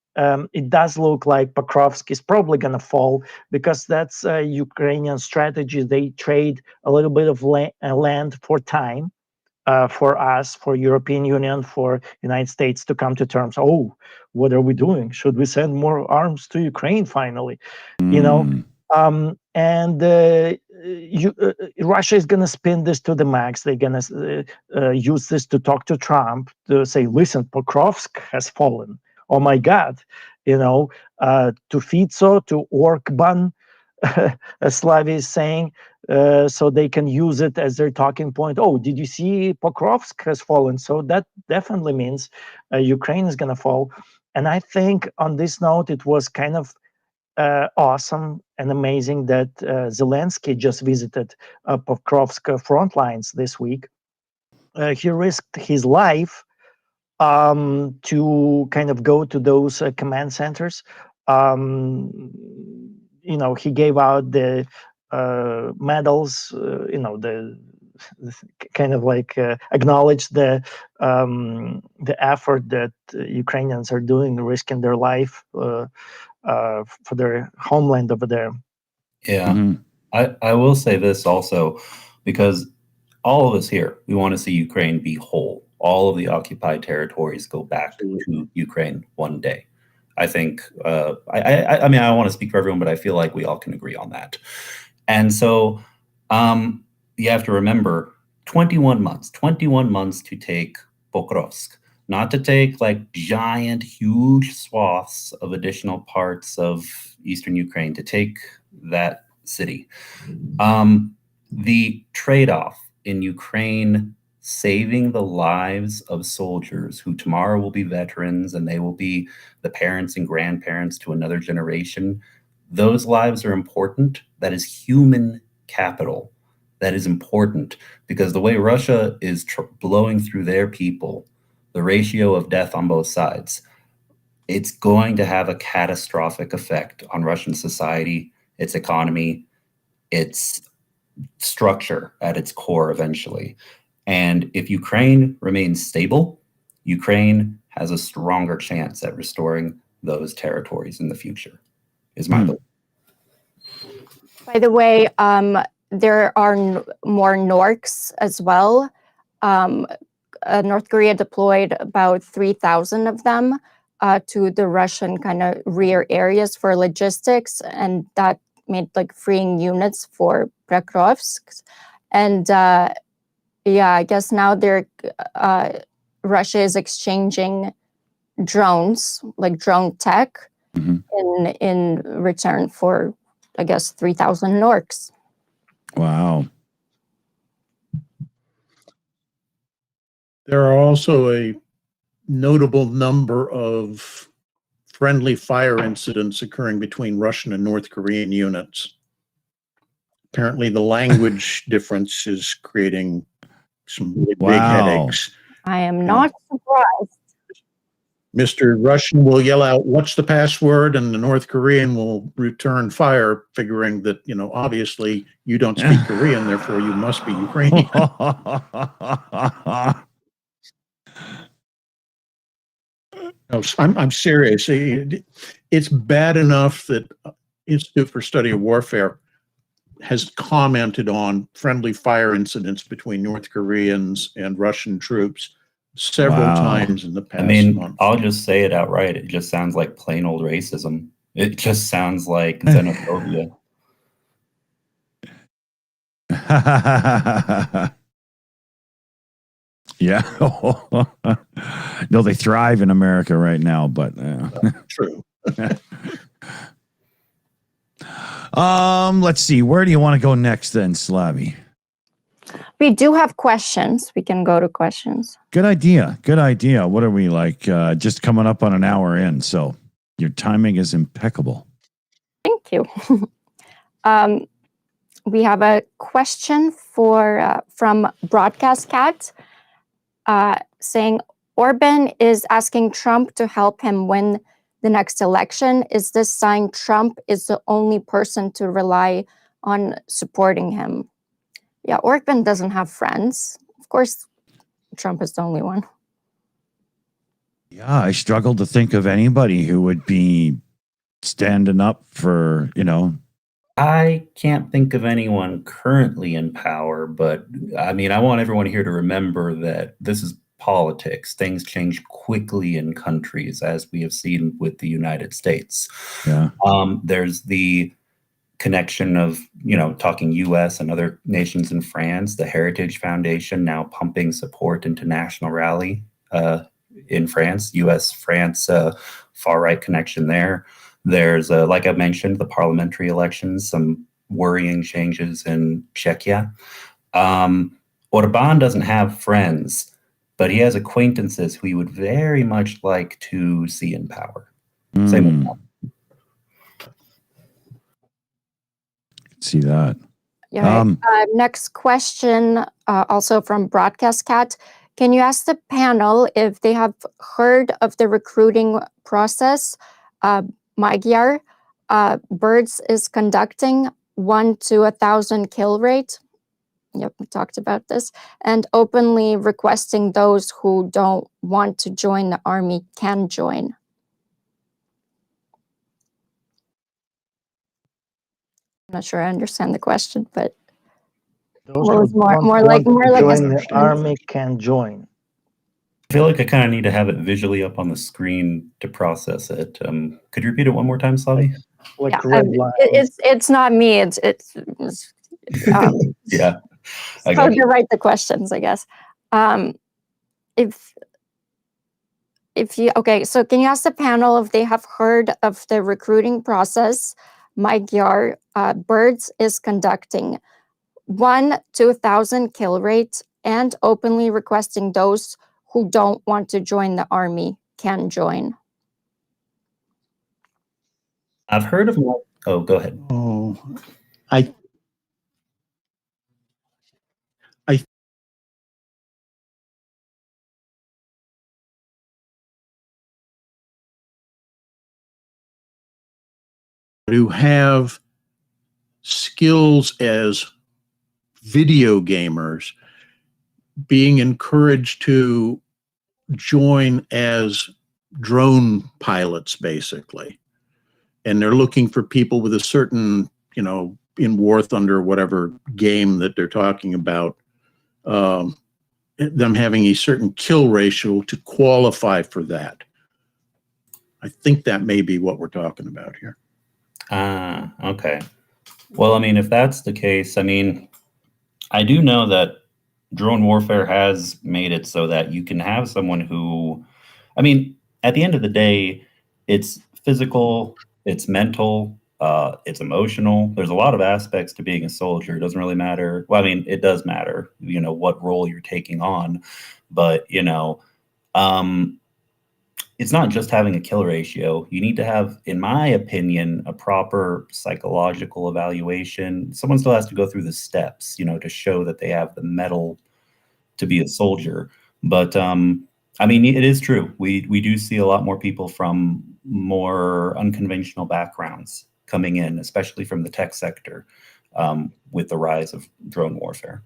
It does look like Pokrovsk is probably gonna fall because that's a Ukrainian strategy. They trade a little bit of land for time. For us, for European Union, for United States to come to terms. Oh, what are we doing? Should we send more arms to Ukraine finally? And Russia is going to spin this to the max. They're going to use this to talk to Trump to say, listen, Pokrovsk has fallen. Oh my God, to Fico, to Orban, as Slavi is saying, so they can use it as their talking point. Oh, did you see Pokrovsk has fallen? So that definitely means Ukraine is going to fall. And I think on this note, it was kind of awesome and amazing that Zelensky just visited Pokrovsk front lines this week. He risked his life to kind of go to those command centers. He gave out the medals, the kind of like acknowledge the effort that Ukrainians are doing, risking their life for their homeland over there. Yeah. I will say this also, because all of us here, we want to see Ukraine be whole. All of the occupied territories go back to Ukraine one day. I think, I mean, I don't want to speak for everyone, but I feel like we all can agree on that. And so you have to remember 21 months. 21 months to take Pokrovsk. Not to take like giant, huge swaths of additional parts of eastern Ukraine, to take that city. The trade-off in Ukraine saving the lives of soldiers who tomorrow will be veterans and they will be the parents and grandparents to another generation. Those lives are important. That is human capital. That is important because the way Russia is blowing through their people, the ratio of death on both sides, it's going to have a catastrophic effect on Russian society, its economy, its structure at its core eventually. And if Ukraine remains stable, Ukraine has a stronger chance at restoring those territories in the future, is my belief. By the way, there are more Norks as well. North Korea deployed about 3,000 of them to the Russian kind of rear areas for logistics, and that made like freeing units for Pokrovsk. And yeah, I guess now Russia is exchanging drones, like drone tech, in return for, I guess, 3,000 Norks. Wow. There are also a notable number of friendly fire incidents occurring between Russian and North Korean units. Apparently, the language difference is creating some really big headaches. I am not surprised. Mr. Russian will yell out, "What's the password?" And the North Korean will return fire, figuring that, obviously you don't speak Korean, therefore you must be Ukrainian. No, I'm serious. It's bad enough that Institute for Study of Warfare has commented on friendly fire incidents between North Koreans and Russian troops several times in the past month. I'll just say it outright. It just sounds like plain old racism. It just sounds like xenophobia. Yeah. No, they thrive in America right now, but True. Let's see. Where do you want to go next then, Slavi? We do have questions. We can go to questions. Good idea. Good idea. What are we like? Just coming up on an hour in, so your timing is impeccable. Thank you. We have a question from Broadcast Cat saying, Orban is asking Trump to help him win the next election. Is this sign Trump is the only person to rely on supporting him? Yeah, Orban doesn't have friends. Of course, Trump is the only one. Yeah, I struggle to think of anybody who would be standing up for, I can't think of anyone currently in power, but I want everyone here to remember that this is politics. Things change quickly in countries, as we have seen with the United States. Yeah. There's the connection of, talking US and other nations in France, the Heritage Foundation now pumping support into National Rally in France, US-France far-right connection there. There's, like I mentioned, the parliamentary elections, some worrying changes in Czechia. Orban doesn't have friends, but he has acquaintances who he would very much like to see in power. Same with Trump. See that. Yeah. Next question, also from Broadcast Cat. Can you ask the panel if they have heard of the recruiting process Magyar Birds is conducting 1 to 1,000 kill rate? Yep, we talked about this. And openly requesting those who don't want to join the army can join. I'm not sure I understand the question, but Those well, who it's more don't like want to join a the army can join. I feel like I kind of need to have it visually up on the screen to process it. Could you repeat it one more time, Slavi? Like red line. It's not me. It's Yeah. I So got to write the questions, I guess. If you okay, so can you ask the panel if they have heard of the recruiting process Mike Yar Birds is conducting? 1 to 1,000 kill rate and openly requesting those who don't want to join the army can join. I've heard of. Oh, go ahead. Oh, I who have skills as video gamers being encouraged to join as drone pilots, basically. And they're looking for people with a certain, in War Thunder, whatever game that they're talking about, them having a certain kill ratio to qualify for that. I think that may be what we're talking about here. Okay. Well, I mean, if that's the case, I mean, I do know that drone warfare has made it so that you can have someone who, I mean, at the end of the day, it's physical, it's mental, it's emotional. There's a lot of aspects to being a soldier. It doesn't really matter. Well, I mean, it does matter, what role you're taking on, but, it's not just having a kill ratio. You need to have, in my opinion, a proper psychological evaluation. Someone still has to go through the steps, to show that they have the mettle to be a soldier. But I mean, it is true. We do see a lot more people from more unconventional backgrounds coming in, especially from the tech sector, with the rise of drone warfare.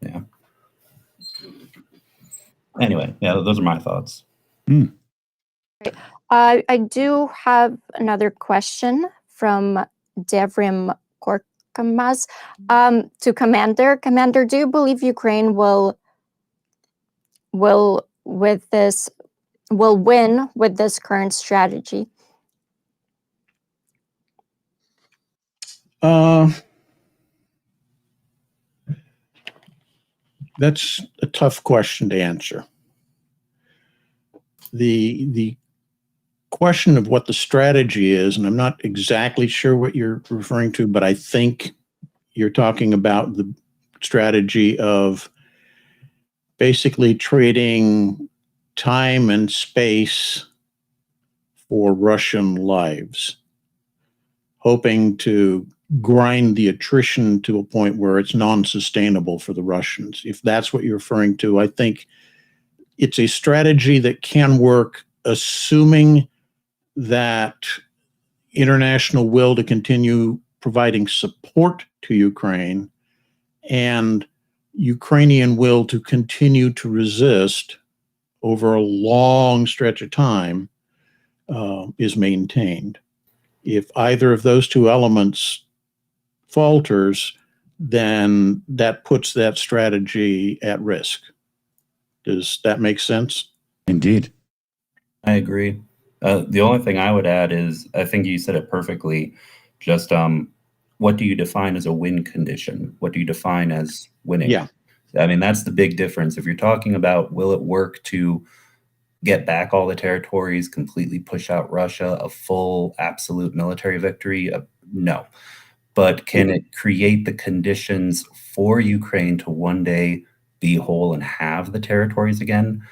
Yeah. Anyway, yeah, those are my thoughts. I do have another question from Devrim Korkamas to Commander. Commander, do you believe Ukraine will win with this current strategy? That's a tough question to answer. The question of what the strategy is, and I'm not exactly sure what you're referring to, but I think you're talking about the strategy of basically trading time and space for Russian lives, hoping to grind the attrition to a point where it's non-sustainable for the Russians. If that's what you're referring to, I think it's a strategy that can work, assuming that international will to continue providing support to Ukraine and Ukrainian will to continue to resist over a long stretch of time is maintained. If either of those two elements falters, then that puts that strategy at risk. Does that make sense? Indeed. I agree. The only thing I would add is, I think you said it perfectly, just what do you define as a win condition? What do you define as winning? Yeah. I mean, that's the big difference. If you're talking about, will it work to get back all the territories, completely push out Russia, a full absolute military victory? No. But can it create the conditions for Ukraine to one day be whole and have the territories again?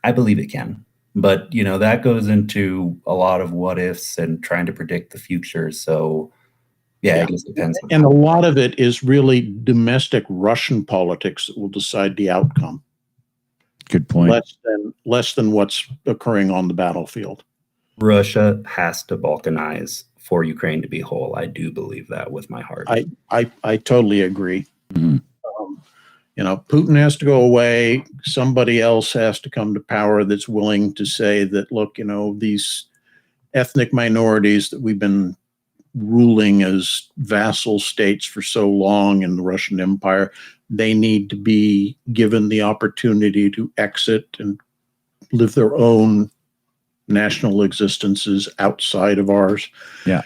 I believe it can. But, that goes into a lot of what ifs and trying to predict the future. So, yeah, I guess it depends. And a lot of it is really domestic Russian politics that will decide the outcome. Good point. Less than what's occurring on the battlefield. Russia has to balkanize for Ukraine to be whole. I do believe that with my heart. I totally agree. Mm-hmm. Putin has to go away. Somebody else has to come to power that's willing to say that, look, these ethnic minorities that we've been ruling as vassal states for so long in the Russian Empire, they need to be given the opportunity to exit and live their own national existences outside of ours. Yeah.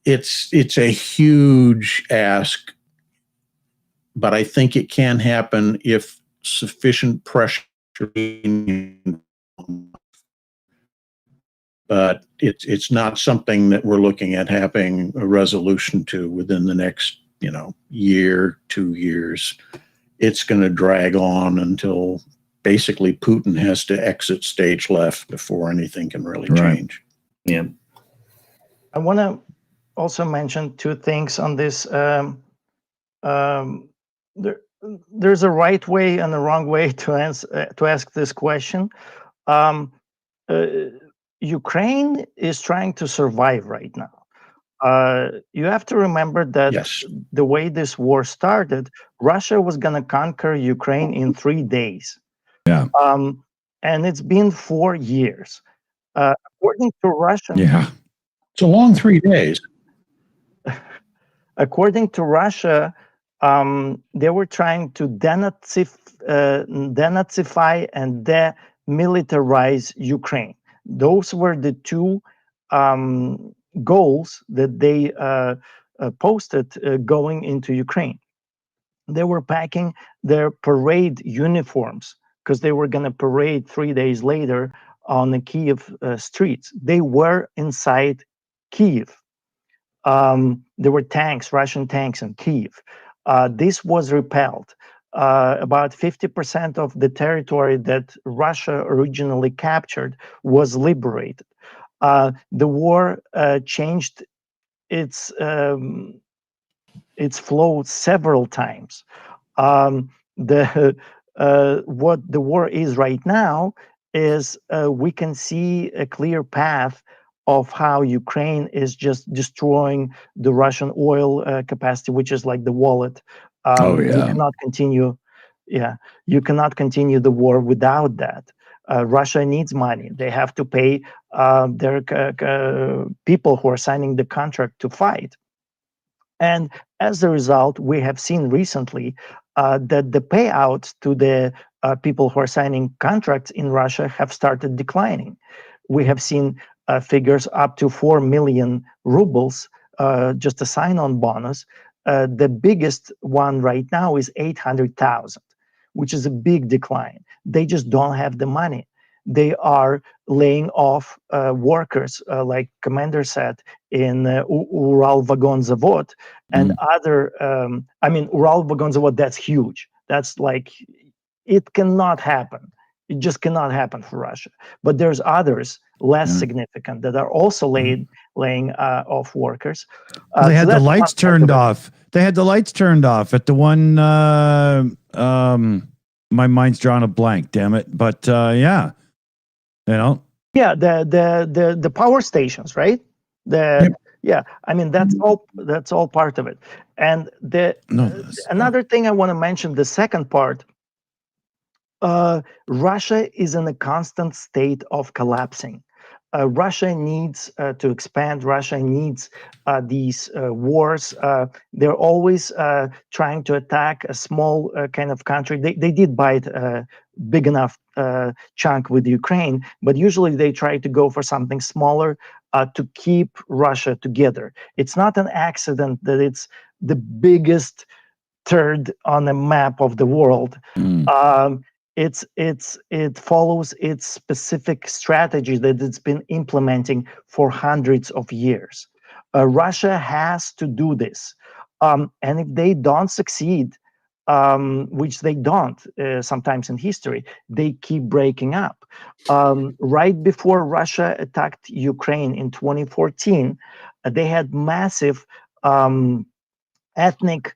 It's a huge ask but I think it can happen if sufficient pressure. But it's not something that we're looking at having a resolution to within the next, year, 2 years. It's going to drag on until basically Putin has to exit stage left before anything can really change. Yeah. I want to also mention two things on this. There's a right way and a wrong way to ask this question. Ukraine is trying to survive right now. You have to remember that Yes. the way this war started, Russia was going to conquer Ukraine in 3 days. Yeah. And it's been 4 years. According to Russian, Yeah. It's a long 3 days. according to Russia, they were trying to denazify and demilitarize Ukraine. Those were the two goals that they posted going into Ukraine. They were packing their parade uniforms because they were going to parade 3 days later on the Kiev streets. They were inside Kiev. There were tanks, Russian tanks in Kiev. This was repelled. About 50% of the territory that Russia originally captured was liberated. The war changed its flow several times. What the war is right now is we can see a clear path of how Ukraine is just destroying the Russian oil capacity, which is like the wallet. You cannot continue. Yeah, you cannot continue the war without that. Russia needs money. They have to pay their people who are signing the contract to fight. And as a result, we have seen recently that the payouts to the people who are signing contracts in Russia have started declining. We have seen figures up to 4 million rubles, just a sign-on bonus. The biggest one right now is 800,000, which is a big decline. They just don't have the money. They are laying off workers, like Commander said, in Ural Vagon Zavod and other. Ural Vagon Zavod, that's huge. That's like, it cannot happen. It just cannot happen for Russia. But there's others less significant that are also laying off workers. They had the lights turned off. They had the lights turned off at the one. My mind's drawn a blank. Damn it! But yeah, Yeah, the power stations, right? Yeah, I mean that's all part of it. And another thing I want to mention, the second part. Russia is in a constant state of collapsing. Russia needs to expand. Russia needs these wars. They're always trying to attack a small kind of country. They did bite a big enough chunk with Ukraine, but usually they try to go for something smaller to keep Russia together. It's not an accident that it's the biggest turd on the map of the world. It follows its specific strategy that it's been implementing for hundreds of years. Russia has to do this, and if they don't succeed, which they don't sometimes in history, they keep breaking up. Right before Russia attacked Ukraine in 2014, they had massive ethnic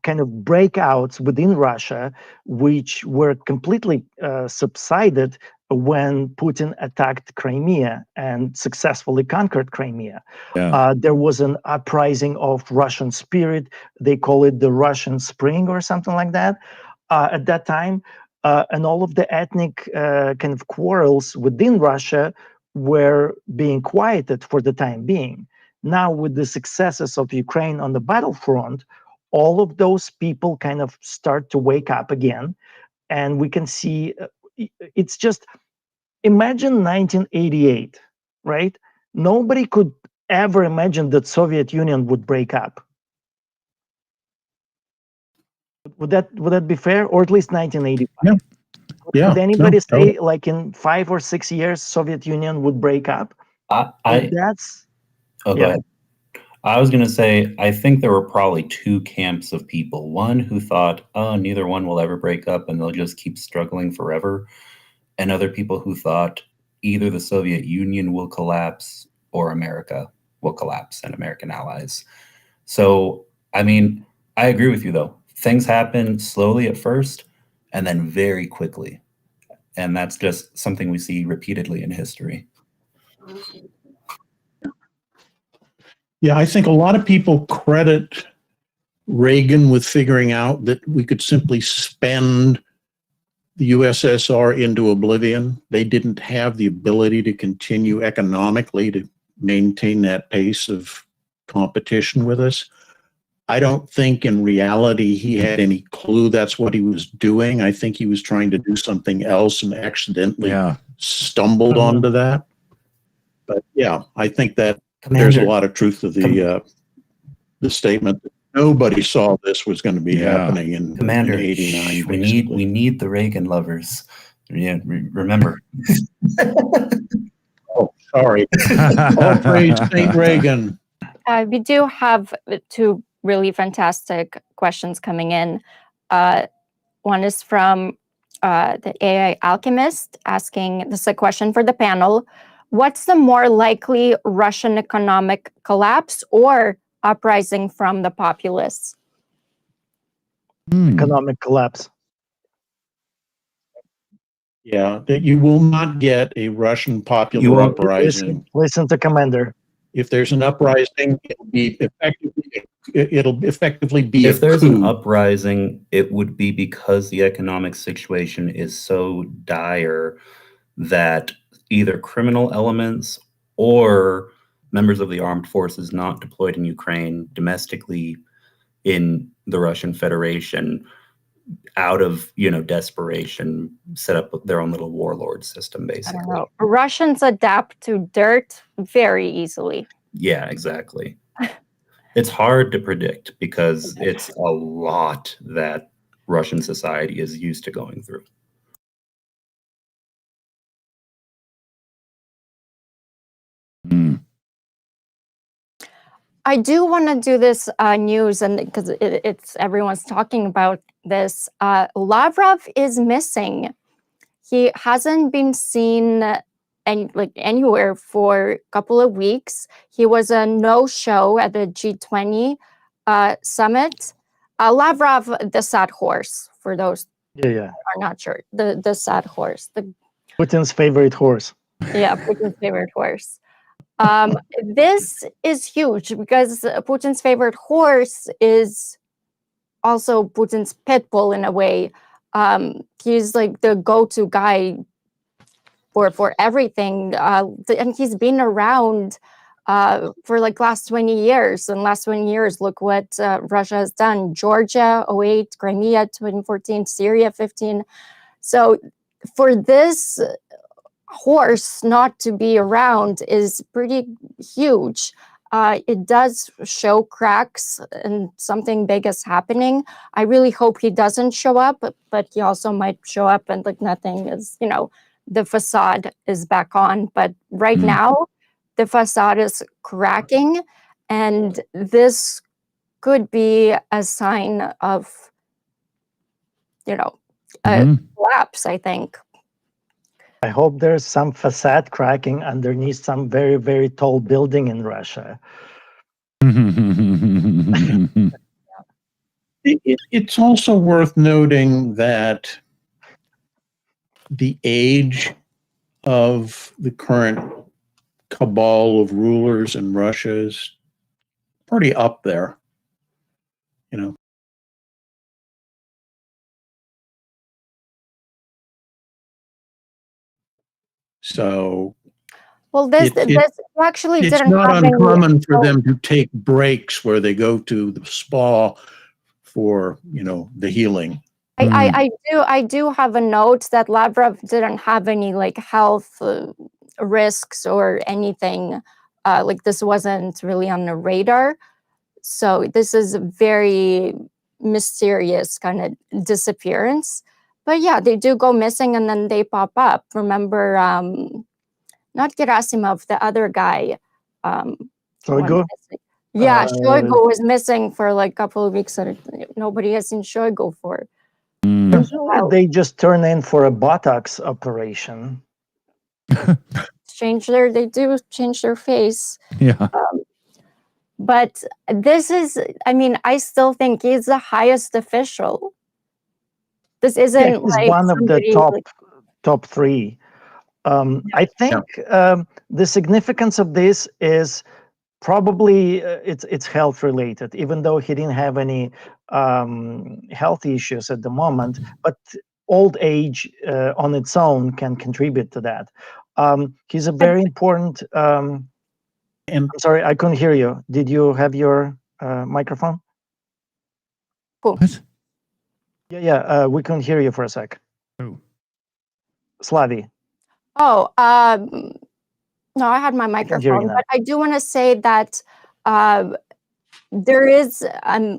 kind of breakouts within Russia, which were completely subsided when Putin attacked Crimea and successfully conquered Crimea. There was an uprising of Russian spirit. They call it the Russian Spring or something like that at that time. And all of the ethnic kind of quarrels within Russia were being quieted for the time being. Now, with the successes of Ukraine on the battlefront, all of those people kind of start to wake up again. And we can see, it's just, imagine 1988, right? Nobody could ever imagine that Soviet Union would break up. Would that be fair, or at least 1985? Yeah. Yeah. Would anybody No, say like in 5 or 6 years Soviet Union would break up? That's Go yeah. ahead. I was going to say, I think there were probably two camps of people. One who thought, oh, neither one will ever break up and they'll just keep struggling forever. And other people who thought either the Soviet Union will collapse or America will collapse and American allies. So, I mean, I agree with you, though. Things happen slowly at first and then very quickly. And that's just something we see repeatedly in history. Yeah, I think a lot of people credit Reagan with figuring out that we could simply spend the USSR into oblivion. They didn't have the ability to continue economically to maintain that pace of competition with us. I don't think in reality he had any clue that's what he was doing. I think he was trying to do something else and accidentally stumbled onto that. But yeah, I think that there's a lot of truth to the statement that nobody saw this was going to be happening in Commander, 89. we need the Reagan lovers. Yeah, remember. Oh, sorry. All praise Saint Reagan. We do have two really fantastic questions coming in. One is from the AI Alchemist asking, this is a question for the panel. What's the more likely Russian economic collapse or uprising from the populace? Economic collapse. Yeah, that you will not get a Russian popular uprising. Listen to Commander. If there's an uprising, it'll effectively be if a there's coup. an uprising, it would be because the economic situation is so dire that either criminal elements or members of the armed forces not deployed in Ukraine domestically in the Russian Federation, out of desperation, set up their own little warlord system, basically. I don't know. Russians adapt to dirt very easily. Yeah, exactly. It's hard to predict because it's a lot that Russian society is used to going through. I do want to do this news, and because it's everyone's talking about this. Lavrov is missing. He hasn't been seen anywhere for a couple of weeks. He was a no-show at the G20 summit. Lavrov, the sad horse, for those who are not sure, the sad horse, the Putin's favorite horse. Yeah, Putin's favorite horse. This is huge because Putin's favorite horse is also Putin's pit bull in a way. He's like the go-to guy for everything, and he's been around for like last 20 years. And last 20 years, look what Russia has done: Georgia 08, Crimea 2014, Syria 15. So for this horse not to be around is pretty huge. It does show cracks and something big is happening. I really hope he doesn't show up, but he also might show up and like nothing is, the facade is back on. But right now, the facade is cracking, and this could be a sign of, a collapse, I think. I hope there's some facade cracking underneath some very, very tall building in Russia. It's also worth noting that the age of the current cabal of rulers in Russia is pretty up there, So, well, this actually it's didn't not have uncommon for them to take breaks where they go to the spa for the healing. I do have a note that Lavrov didn't have any like health risks or anything. Like this wasn't really on the radar. So this is very mysterious kind of disappearance. But yeah, they do go missing and then they pop up. Remember, not Gerasimov, the other guy. Shoigu? Yeah, Uh, Shoigu was missing for like a couple of weeks. Nobody has seen Shoigu for. Mm. Usually they just turn in for a Botox operation. They do change their face. Yeah. But this is, I mean, I still think he's the highest official. This isn't Yeah, he's like one of the somebody top three. I think the significance of this is probably it's health related, even though he didn't have any health issues at the moment. But old age on its own can contribute to that. He's a very important. I'm sorry, I couldn't hear you. Did you have your microphone? Cool. What? Yeah, we couldn't hear you for a sec. Oh. Slavi. Oh, no, I had my hear you microphone, now. but I do want to say that there is.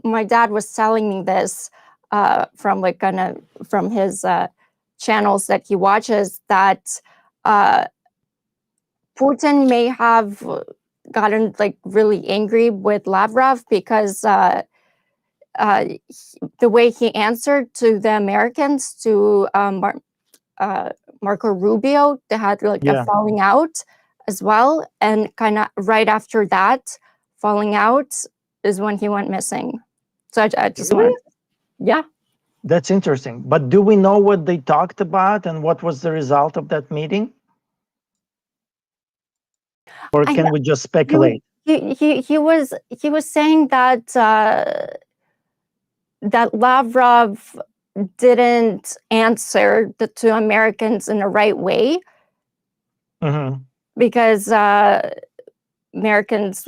My dad was telling me this from from his channels that he watches, that Putin may have gotten like really angry with Lavrov because the way he answered to the Americans, to Marco Rubio, they had like a falling out as well, and kind of right after that falling out is when he went missing. So I just wanted, yeah. That's interesting. But do we know what they talked about and what was the result of that meeting? Or can we just speculate? He was saying that that Lavrov didn't answer the two Americans in the right way, because Americans,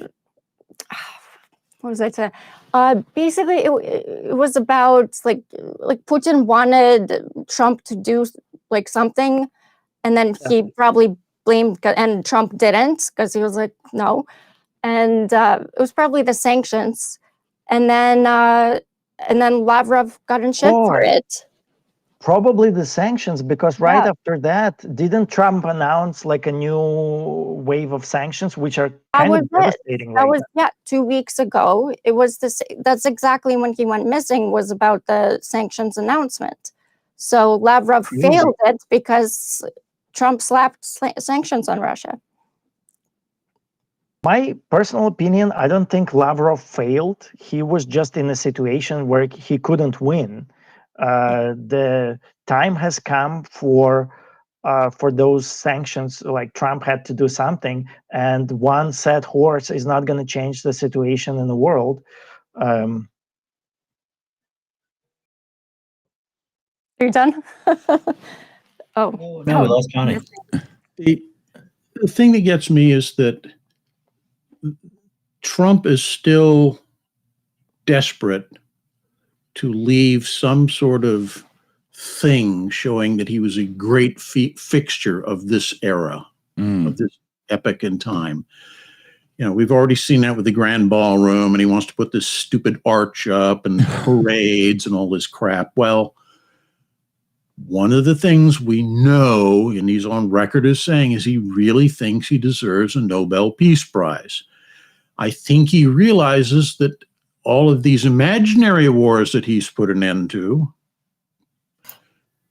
what was I saying? Basically, it was about like Putin wanted Trump to do like something, and then he probably blamed, and Trump didn't, because he was like, no. And it was probably the sanctions, and then Lavrov got in shit for it. Probably the sanctions, because right after that, didn't Trump announce like a new wave of sanctions, which are kind of devastating? That was 2 weeks ago. It was this. That's exactly when he went missing. Was about the sanctions announcement. So Lavrov failed it because Trump slapped sanctions on Russia. My personal opinion, I don't think Lavrov failed. He was just in a situation where he couldn't win. The time has come for those sanctions. Like Trump had to do something, and one sad horse is not going to change the situation in the world. You're done? No, we lost Johnny. The thing that gets me is that Trump is still desperate to leave some sort of thing showing that he was a great fixture of this era, of this epoch in time. You know, we've already seen that with the Grand Ballroom, and he wants to put this stupid arch up and parades and all this crap. Well, one of the things we know, and he's on record as saying, is he really thinks he deserves a Nobel Peace Prize. I think he realizes that all of these imaginary wars that he's put an end to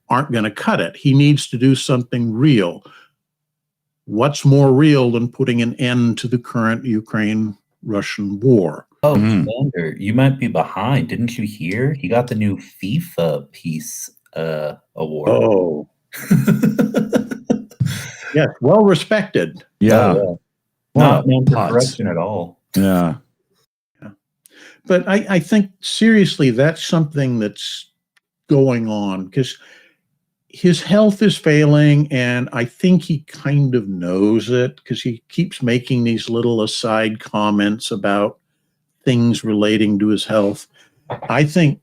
aren't going to cut it. He needs to do something real. What's more real than putting an end to the current Ukraine-Russian war? Oh, Commander, you might be behind. Didn't you hear? He got the new FIFA Peace Award. Oh. Yes, well respected. Yeah. Oh, yeah. Not known for corruption at all. Yeah. But I think, seriously, that's something that's going on, because his health is failing, and I think he kind of knows it, because he keeps making these little aside comments about things relating to his health. I think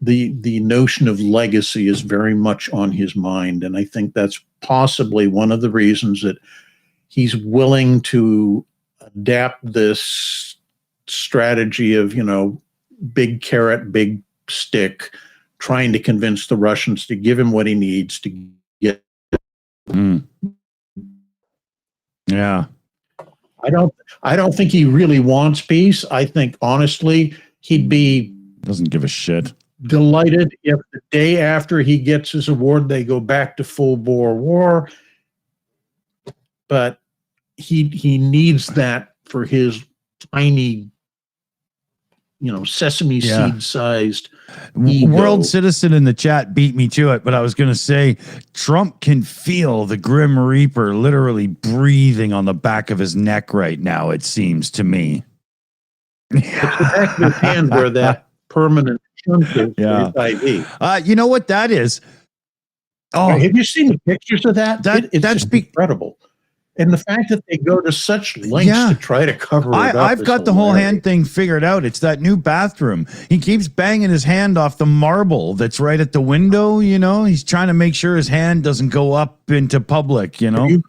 the notion of legacy is very much on his mind, and I think that's possibly one of the reasons that he's willing to adapt this strategy of, you know, big carrot, big stick, trying to convince the Russians to give him what he needs to get. Yeah. I don't think he really wants peace. I think honestly, he'd be Doesn't give a shit. delighted if the day after he gets his award, they go back to full-bore war. But he needs that for his tiny, sesame seed sized ego. World Citizen in the chat beat me to it, but I was going to say Trump can feel the Grim Reaper literally breathing on the back of his neck right now, it seems to me. It's the back of his hand where that permanent chunk is Yeah. for his IV. You know what that is? Oh, Have you seen the pictures of that? It's that's just incredible. And the fact that they go to such lengths to try to cover it up. I've got the whole hand thing figured out. It's that new bathroom. He keeps banging his hand off the marble that's right at the window, He's trying to make sure his hand doesn't go up into public, Have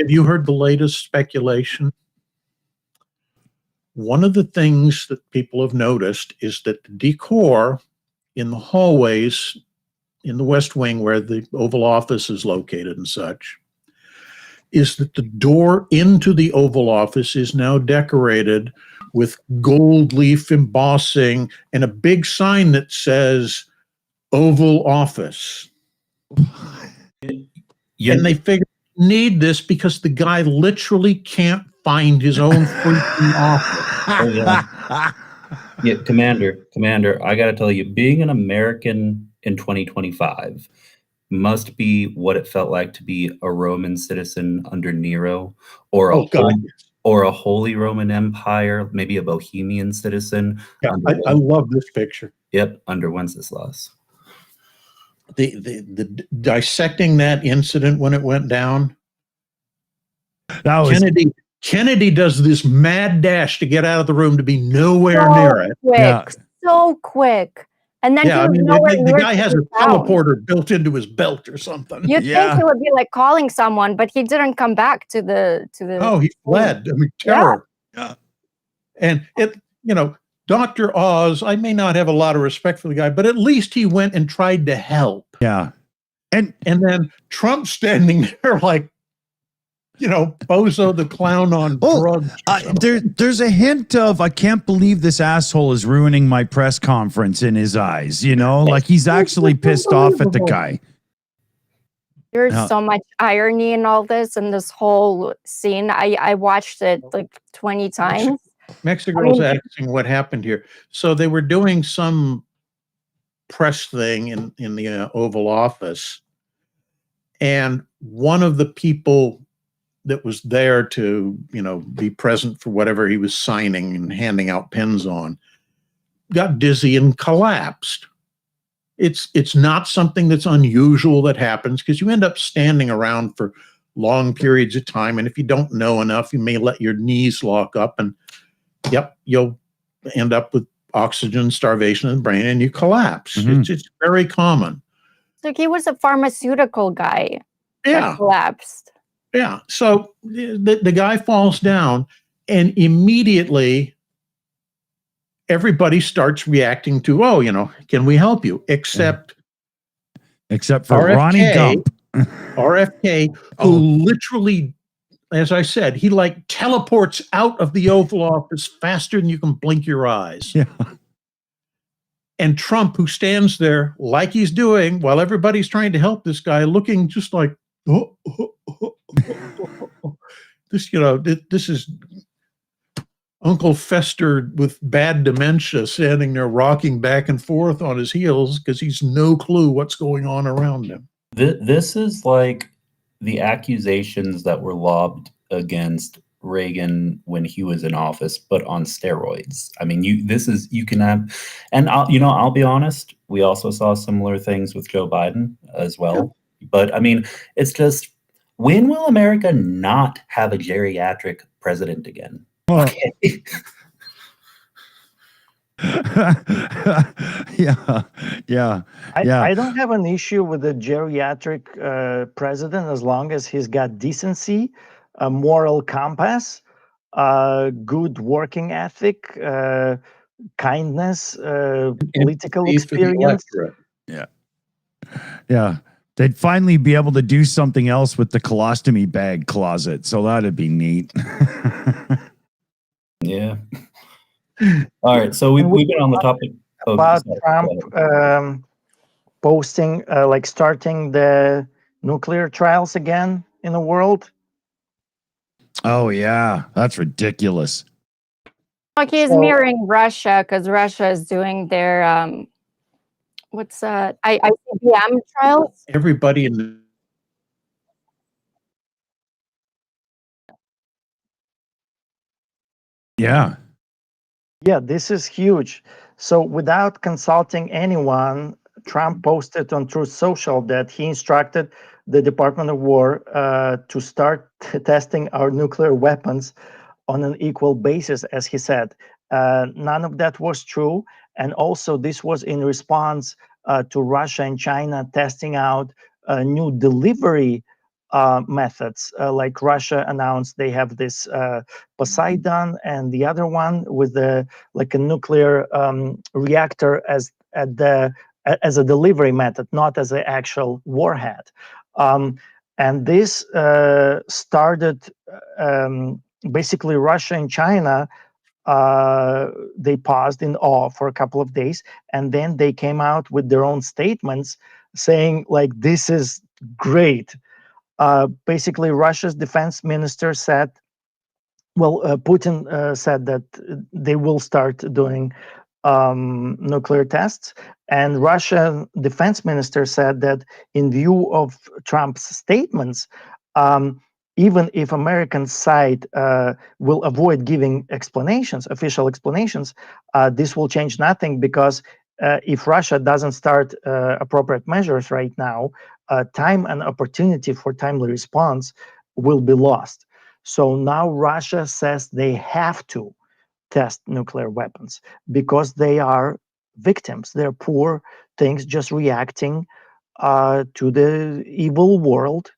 you heard the latest speculation? One of the things that people have noticed is that the decor in the hallways in the West Wing where the Oval Office is located and such, is that the door into the Oval Office is now decorated with gold leaf embossing and a big sign that says Oval Office. Yeah. And they figure need this because the guy literally can't find his own freaking office. Oh, yeah. Yeah, Commander, I got to tell you, being an American in 2025 must be what it felt like to be a Roman citizen under Nero, or a Holy Roman Empire, maybe a Bohemian citizen. Yeah, I love this picture. Yep, under Wenceslas. The dissecting that incident when it went down. That was Kennedy does this mad dash to get out of the room to be nowhere near it. So quick. And then the guy has a teleporter built into his belt or something. You'd think he would be like calling someone, but he didn't come back to the. Oh, he fled. I mean, terror. Yeah. And Dr. Oz, I may not have a lot of respect for the guy, but at least he went and tried to help. Yeah. And then Trump standing there like, Bozo the clown on drugs. There's a hint of, I can't believe this asshole is ruining my press conference in his eyes, like he's actually pissed off at the guy. There's so much irony in all this and this whole scene. I watched it like 20 times. Mexico's asking what happened here. So they were doing some press thing in the Oval Office, and one of the people that was there to, be present for whatever he was signing and handing out pens on, got dizzy and collapsed. It's not something that's unusual that happens because you end up standing around for long periods of time. And if you don't know enough, you may let your knees lock up and you'll end up with oxygen starvation in the brain and you collapse. Mm-hmm. It's very common. So he was a pharmaceutical guy that collapsed. Yeah. So the guy falls down and immediately everybody starts reacting to, can we help you? Except for RFK, Ronnie Gump. RFK, who literally, as I said, he like teleports out of the Oval Office faster than you can blink your eyes. Yeah. And Trump, who stands there like he's doing while everybody's trying to help this guy, looking just like, this, this is Uncle Fester with bad dementia standing there rocking back and forth on his heels because he's no clue what's going on around him. This is like the accusations that were lobbed against Reagan when he was in office, but on steroids. I mean, you can have, and I'll be honest, we also saw similar things with Joe Biden as well. But I mean, it's just, when will America not have a geriatric president again? Okay. Yeah. I don't have an issue with the geriatric president as long as he's got decency, a moral compass, good working ethic, kindness, political Empathy for the experience. electorate. Yeah. They'd finally be able to do something else with the colostomy bag closet. So that'd be neat. Yeah. All right. So And we've been on the topic of about sorry, Trump go ahead. posting, like starting the nuclear trials again in the world. Oh, yeah. That's ridiculous. Like he's So- mirroring Russia because Russia is doing their what's ICBM trials. Everybody in the Yeah. Yeah, this is huge. So without consulting anyone, Trump posted on Truth Social that he instructed the Department of War to start testing our nuclear weapons on an equal basis, as he said. None of that was true. And also, this was in response to Russia and China testing out new delivery methods. Like Russia announced they have this Poseidon, and the other one with the like a nuclear reactor as as a delivery method, not as an actual warhead. And this started basically Russia and China. They paused in awe for a couple of days, and then they came out with their own statements saying like, this is great. Basically, Russia's defense minister said, well, Putin said that they will start doing nuclear tests. And Russian defense minister said that in view of Trump's statements, even if American side will avoid giving explanations, official explanations, this will change nothing because if Russia doesn't start appropriate measures right now, time and opportunity for timely response will be lost. So now Russia says they have to test nuclear weapons because they are victims. They're poor things just reacting to the evil world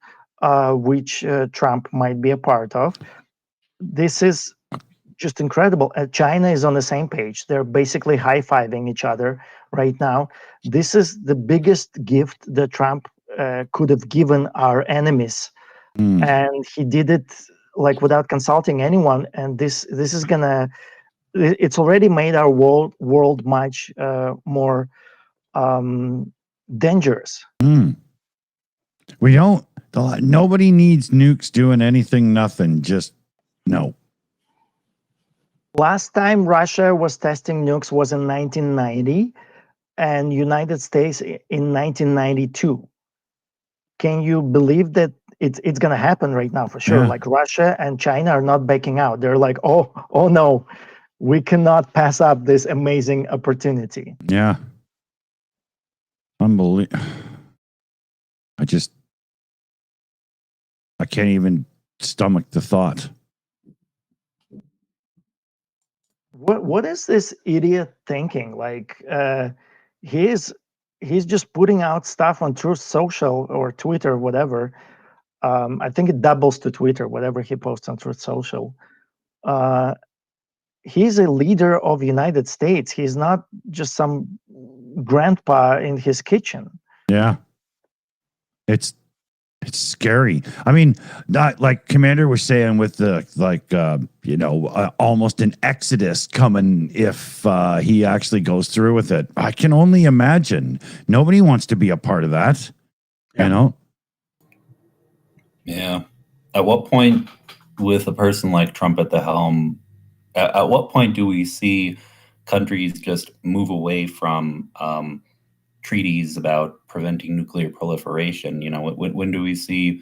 which Trump might be a part of. This is just incredible. China is on the same page. They're basically high-fiving each other right now. This is the biggest gift that Trump could have given our enemies. And he did it like without consulting anyone. And this is gonna, it's already made our world much more dangerous. We don't, nobody needs nukes doing anything, nothing. Just no. Last time Russia was testing nukes was in 1990 and United States in 1992. Can you believe that it's going to happen right now for sure? Yeah. Like Russia and China are not backing out. They're like, oh no, we cannot pass up this amazing opportunity. Yeah. Unbelievable. I can't even stomach the thought. What is this idiot thinking? Like he's just putting out stuff on Truth Social or Twitter, whatever. I think it doubles to Twitter, whatever he posts on Truth Social. He's a leader of United States. He's not just some grandpa in his kitchen. Yeah. It's scary. I mean, not like Commander was saying with the almost an exodus coming if he actually goes through with it. I can only imagine. Nobody wants to be a part of that. Yeah. You know? Yeah. At what point, with a person like Trump at the helm, at what point do we see countries just move away from treaties about preventing nuclear proliferation? You know, when do we see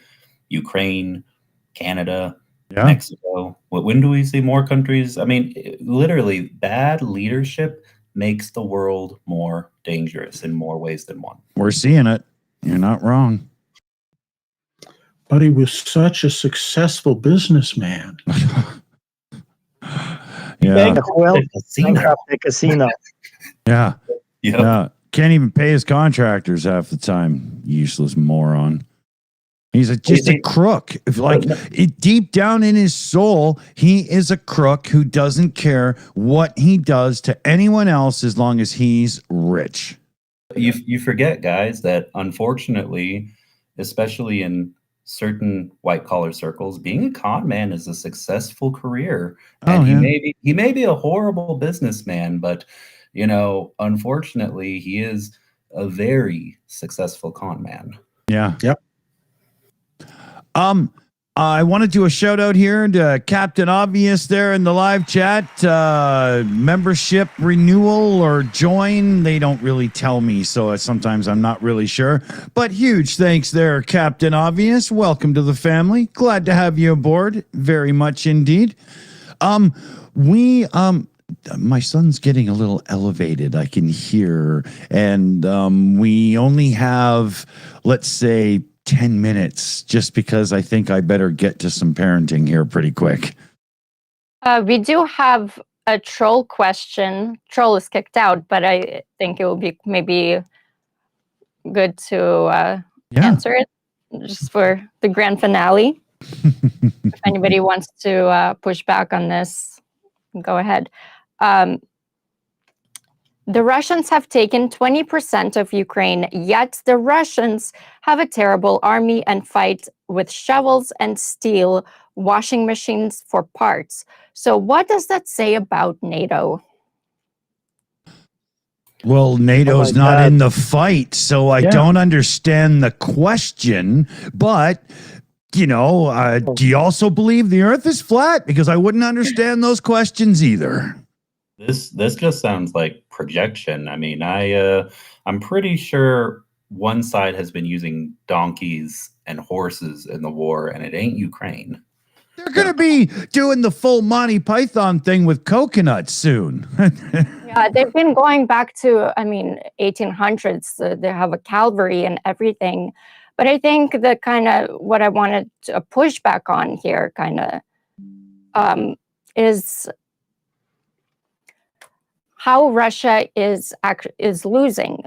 Ukraine, Canada, Mexico? When do we see more countries? I mean, literally, bad leadership makes the world more dangerous in more ways than one. We're seeing it. You're not wrong. But he was such a successful businessman. Yeah. Well, Casino. a casino. Yeah. Yep. Yeah. Can't even pay his contractors half the time. Useless moron. He's just a crook. Deep down in his soul, he is a crook who doesn't care what he does to anyone else as long as he's rich. You forget, guys, that unfortunately, especially in certain white collar circles, being a con man is a successful career. And he may be a horrible businessman, but unfortunately, he is a very successful con man. Yeah. Yep. I want to do a shout out here to Captain Obvious there in the live chat. Membership renewal or join, they don't really tell me, so sometimes I'm not really sure. But huge thanks there, Captain Obvious. Welcome to the family. Glad to have you aboard. Very much indeed. My son's getting a little elevated, I can hear, and we only have, let's say, 10 minutes, just because I think I better get to some parenting here pretty quick. We do have a troll question. Troll is kicked out, but I think it will be maybe good to answer it just for the grand finale. If anybody wants to push back on this, go ahead. The Russians have taken 20% of Ukraine, yet the Russians have a terrible army and fight with shovels and steel washing machines for parts. So what does that say about NATO? Well, NATO's not in the fight, so I don't understand the question. But, do you also believe the Earth is flat? Because I wouldn't understand those questions either. This just sounds like projection. I mean, I'm pretty sure one side has been using donkeys and horses in the war, and it ain't Ukraine. They're going to be doing the full Monty Python thing with coconuts soon. Yeah, they've been going back to, 1800s. They have a cavalry and everything. But I think the kind of what I wanted to push back on here is how Russia is losing.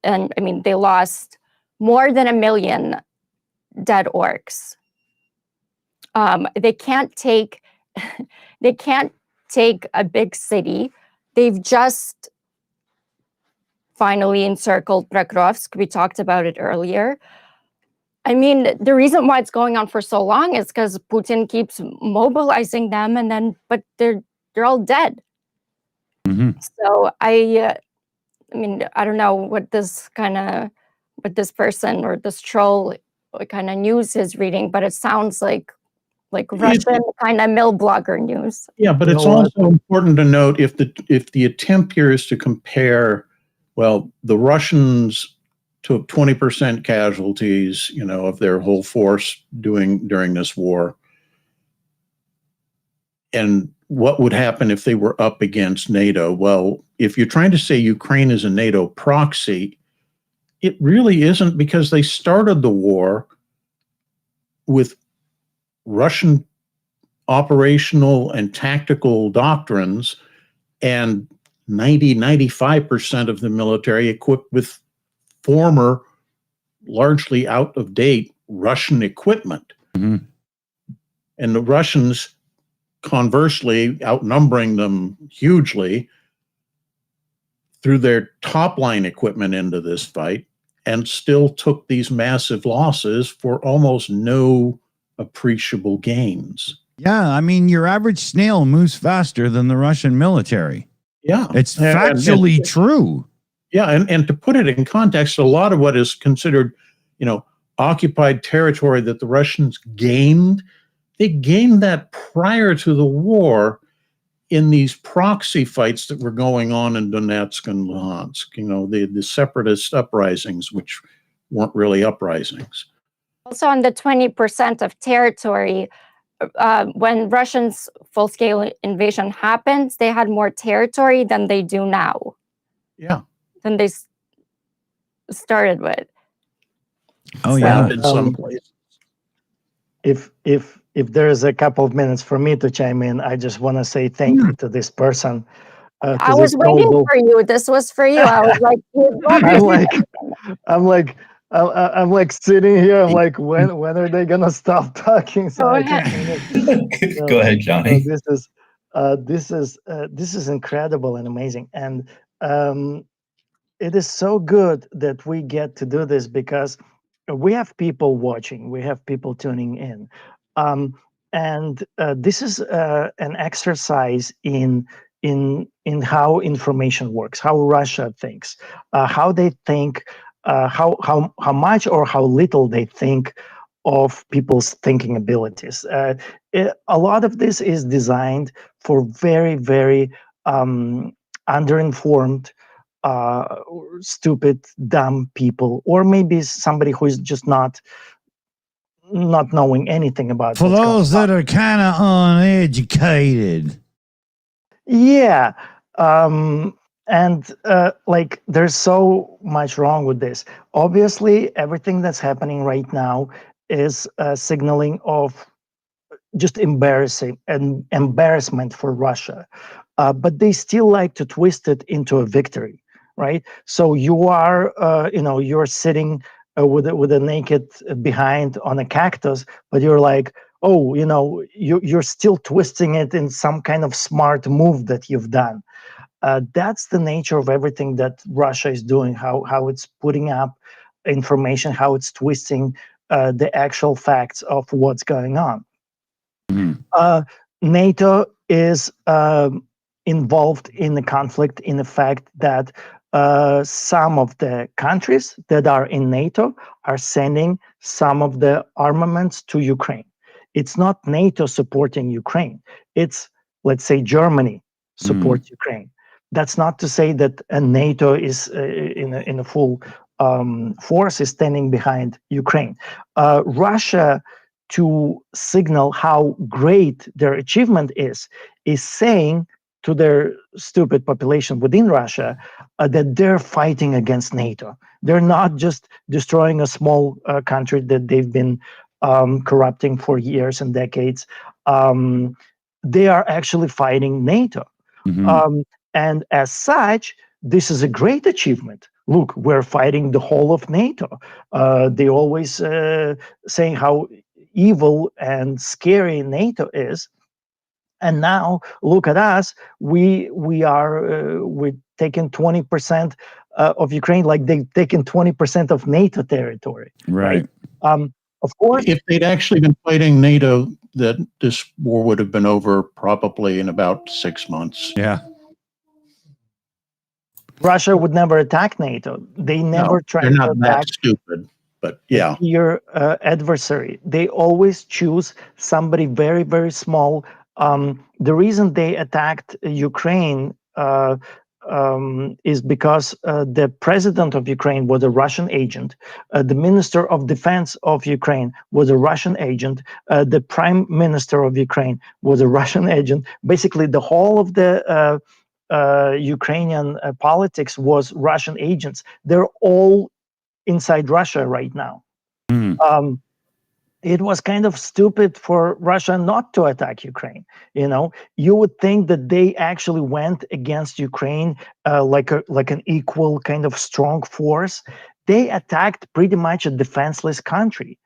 And they lost more than 1 million dead orcs. They can't take a big city. They've just finally encircled Pokrovsk. We talked about it earlier. The reason why it's going on for so long is because Putin keeps mobilizing them, but they're all dead. Mm-hmm. So I don't know what this person or this troll kind of news is reading, but it sounds like Russian kind of mill blogger news. Yeah, but it's also important to note if the attempt here is to compare, the Russians took 20% casualties, of their whole force during this war. And what would happen if they were up against NATO? Well, if you're trying to say Ukraine is a NATO proxy, it really isn't, because they started the war with Russian operational and tactical doctrines, and 95% of the military equipped with former, largely out-of-date Russian equipment. Mm-hmm. And the Russians, conversely, outnumbering them hugely, threw their top-line equipment into this fight and still took these massive losses for almost no appreciable gains. Yeah, your average snail moves faster than the Russian military. Yeah. It's factually true. Yeah, and to put it in context, a lot of what is considered, occupied territory that the Russians gained, they gained that prior to the war in these proxy fights that were going on in Donetsk and Luhansk, the separatist uprisings, which weren't really uprisings. Also on the 20% of territory, when Russians' full-scale invasion happened, they had more territory than they do now. Yeah. Than they started with. Oh, yeah. In some places. If there's a couple of minutes for me to chime in, I just want to say thank you to this person. I was waiting for you. This was for you. I was like, I'm like sitting here. I'm like, when are they gonna stop talking so Go I can ahead. finish? Go ahead, No, Johnny. this is incredible and amazing, and it is so good that we get to do this because we have people watching, we have people tuning in, um, and this is an exercise in how information works, how Russia thinks, how they think, how much or how little they think of people's thinking abilities. A lot of this is designed for very, very underinformed, stupid, dumb people, or maybe somebody who is just not knowing anything about For what's going those on. that are kind of uneducated. Yeah. And like, there's so much wrong with this. Obviously, everything that's happening right now is signaling of just embarrassment for Russia. But they still like to twist it into a victory, right? So you are, you're sitting with a naked behind on a cactus, but you're like, oh, you're still twisting it in some kind of smart move that you've done. That's the nature of everything that Russia is doing. How it's putting up information, how it's twisting the actual facts of what's going on. Mhm. NATO is involved in the conflict in the fact that some of the countries that are in NATO are sending some of the armaments to Ukraine. It's not NATO supporting Ukraine. It's, let's say, Germany supports Ukraine. That's not to say that NATO is in a full force is standing behind Ukraine. Russia, to signal how great their achievement is saying to their stupid population within Russia that they're fighting against NATO. They're not just destroying a small country that they've been corrupting for years and decades. They are actually fighting NATO. Mhm. And as such, this is a great achievement. Look, we're fighting the whole of NATO. They always saying how evil and scary NATO is, and now look at us. We're taking 20% of Ukraine, like they've taken 20% of NATO territory, right? Right. Of course, If they'd actually been fighting NATO, that this war would have been over probably in about 6 months. Yeah. Russia would never attack NATO. They never No, tried they're to not that attack stupid, but a yeah. peer adversary. They always choose somebody very, very small. The reason they attacked Ukraine is because the president of Ukraine was a Russian agent. The minister of defense of Ukraine was a Russian agent. The prime minister of Ukraine was a Russian agent. Basically, the whole of the Ukrainian politics was Russian agents. They're all inside Russia right now. Mm. It was kind of stupid for Russia not to attack Ukraine. You would think that they actually went against Ukraine like an equal kind of strong force. They attacked pretty much a defenseless country.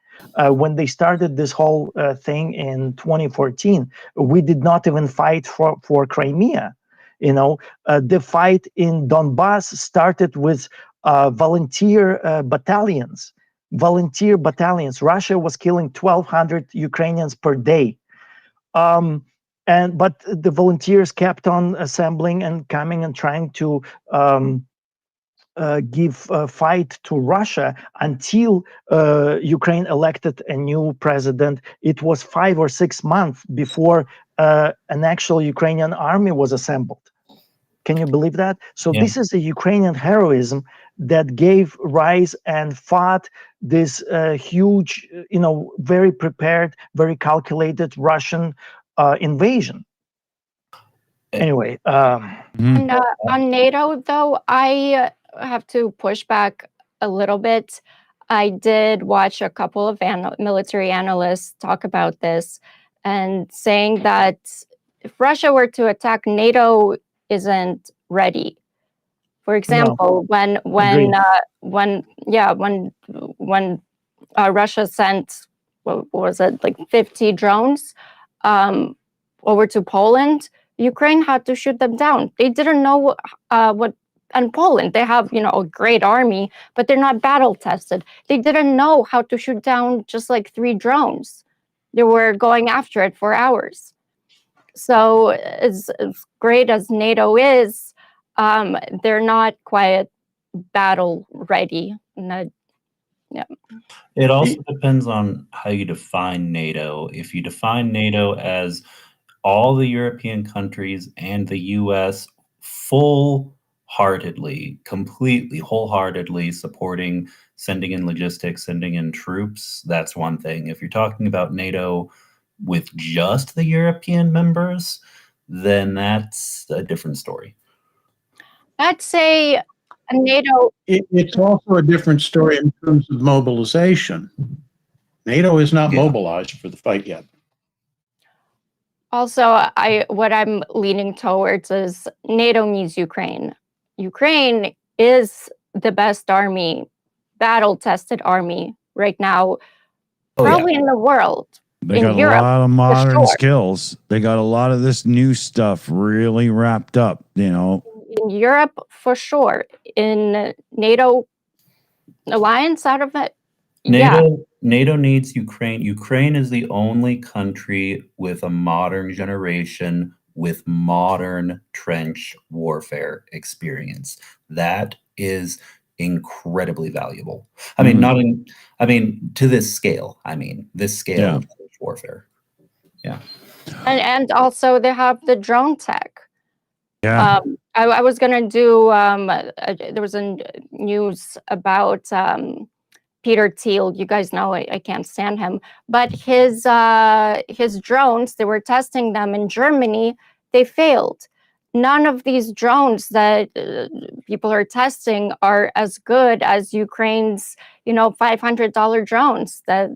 When they started this whole thing in 2014, we did not even fight for Crimea. The fight in Donbass started with volunteer battalions. Russia was killing 1,200 Ukrainians per day. But the volunteers kept on assembling and coming and trying to give a fight to Russia until Ukraine elected a new president. It was 5 or 6 months before an actual Ukrainian army was assembled. Can you believe that? So Yeah. this is a Ukrainian heroism that gave rise and fought this huge, very prepared, very calculated Russian invasion. Anyway, Mhm. And on NATO, though, I have to push back a little bit. I did watch a couple of military analysts talk about this and saying that if Russia were to attack, NATO isn't ready For example, when Agreed. Russia sent, what was it, like 50 drones over to Poland, Ukraine had to shoot them down. They didn't know what. And Poland, they have, a great army, but they're not battle tested. They didn't know how to shoot down just like 3 drones. They were going after it for hours. So as great as NATO is, they're not quite battle ready. It also depends on how you define NATO. If you define NATO as all the European countries and the US full-heartedly, completely, wholeheartedly supporting sending in logistics, sending in troops, that's one thing. If you're talking about NATO with just the European members, then that's a different story. I'd say NATO. It's also a different story in terms of mobilization. NATO is not mobilized for the fight yet. Also, what I'm leaning towards is NATO means Ukraine. Ukraine is the best army, battle-tested army right now, probably in the world. They in got Europe, a lot of modern sure. skills. They got a lot of this new stuff really wrapped up, In Europe, for sure. In NATO alliance out of it, NATO needs Ukraine. Ukraine is the only country with a modern generation with modern trench warfare experience. That is incredibly valuable. I mean, to this scale. This scale of trench warfare. Yeah. And also they have the drone tech. Yeah. I was gonna do. There was a news about Peter Thiel. You guys know I can't stand him, but his drones, they were testing them in Germany. They failed. None of these drones that people are testing are as good as Ukraine's, $500 drones that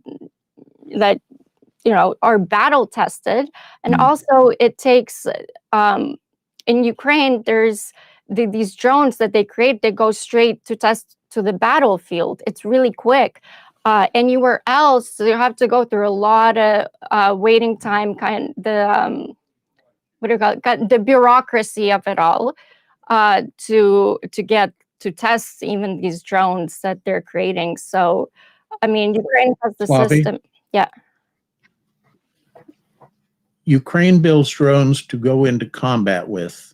are battle tested. And also it takes in Ukraine, there's these drones that they create, they go straight to test to the battlefield. It's really quick. Anywhere else, you have to go through a lot of waiting time, the bureaucracy of it all, to get to test even these drones that they're creating. So, Ukraine has the system. Yeah. Ukraine builds drones to go into combat with.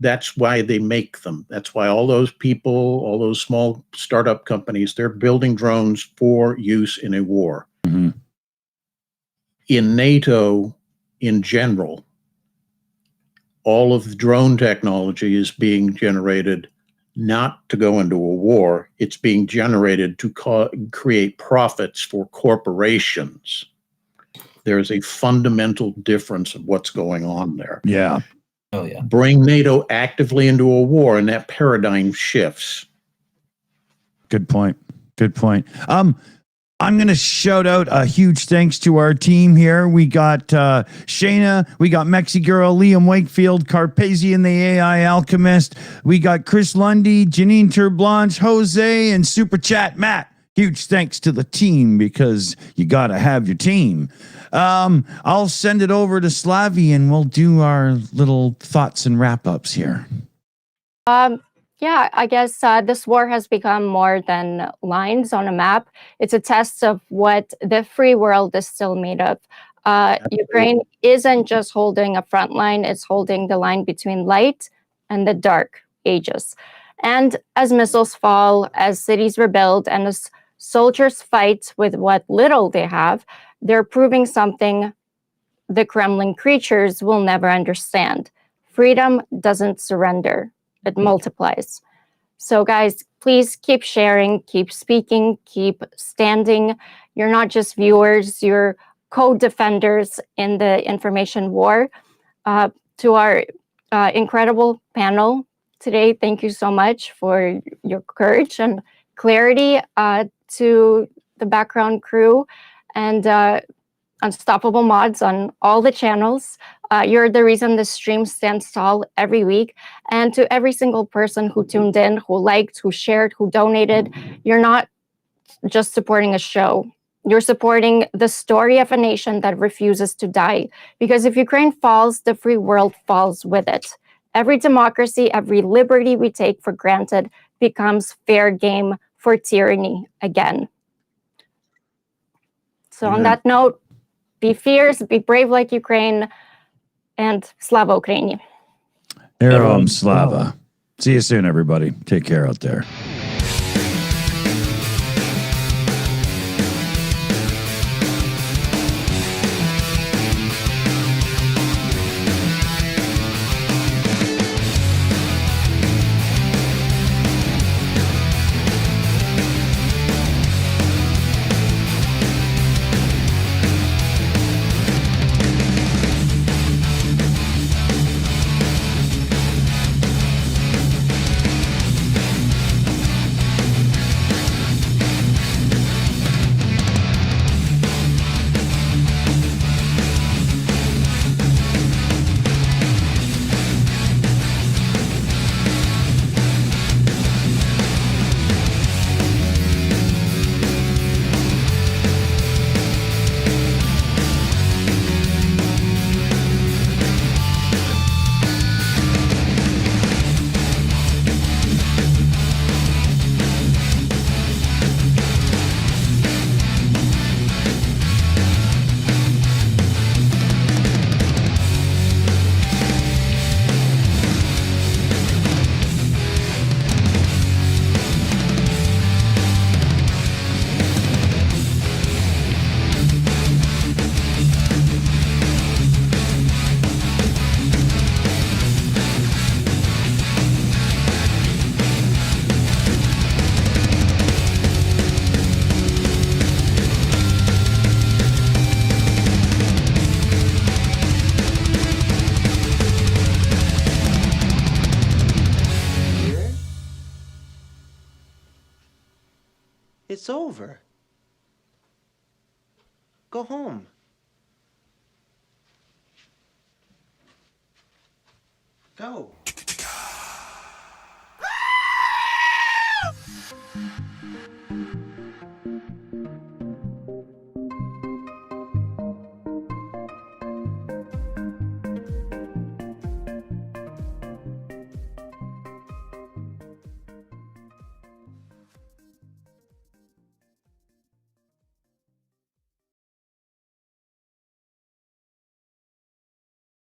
That's why they make them. That's why all those people, all those small startup companies, they're building drones for use in a war. Mm-hmm. In NATO, in general, all of the drone technology is being generated not to go into a war. It's being generated to create profits for corporations. There's a fundamental difference of what's going on there. Yeah. Oh, yeah. Bring NATO actively into a war, and that paradigm shifts. Good point. I'm going to shout out a huge thanks to our team here. We got Shayna, we got Mexi Girl, Liam Wakefield, Carpazian, the AI Alchemist. We got Chris Lundy, Janine Terblanche, Jose, and Super Chat Matt. Huge thanks to the team, because you got to have your team. I'll send it over to Slavy and we'll do our little thoughts and wrap-ups here. Yeah, I guess this war has become more than lines on a map. It's a test of what the free world is still made of. Ukraine isn't just holding a front line, it's holding the line between light and the dark ages. And as missiles fall, as cities rebuild, and as soldiers fight with what little they have, they're proving something the Kremlin creatures will never understand. Freedom doesn't surrender. It multiplies. So guys, please keep sharing, keep speaking, keep standing. You're not just viewers, you're co-defenders in the information war. To our incredible panel today, thank you so much for your courage and clarity. To the background crew, and Unstoppable Mods on all the channels. You're the reason the stream stands tall every week. And to every single person who tuned in, who liked, who shared, who donated, you're not just supporting a show. You're supporting the story of a nation that refuses to die. Because if Ukraine falls, the free world falls with it. Every democracy, every liberty we take for granted becomes fair game for tyranny again. So on that note, be fierce, be brave like Ukraine, and Slava Ukraini. Heroam Slava. See you soon, everybody. Take care out there. It's over. Go home. Go.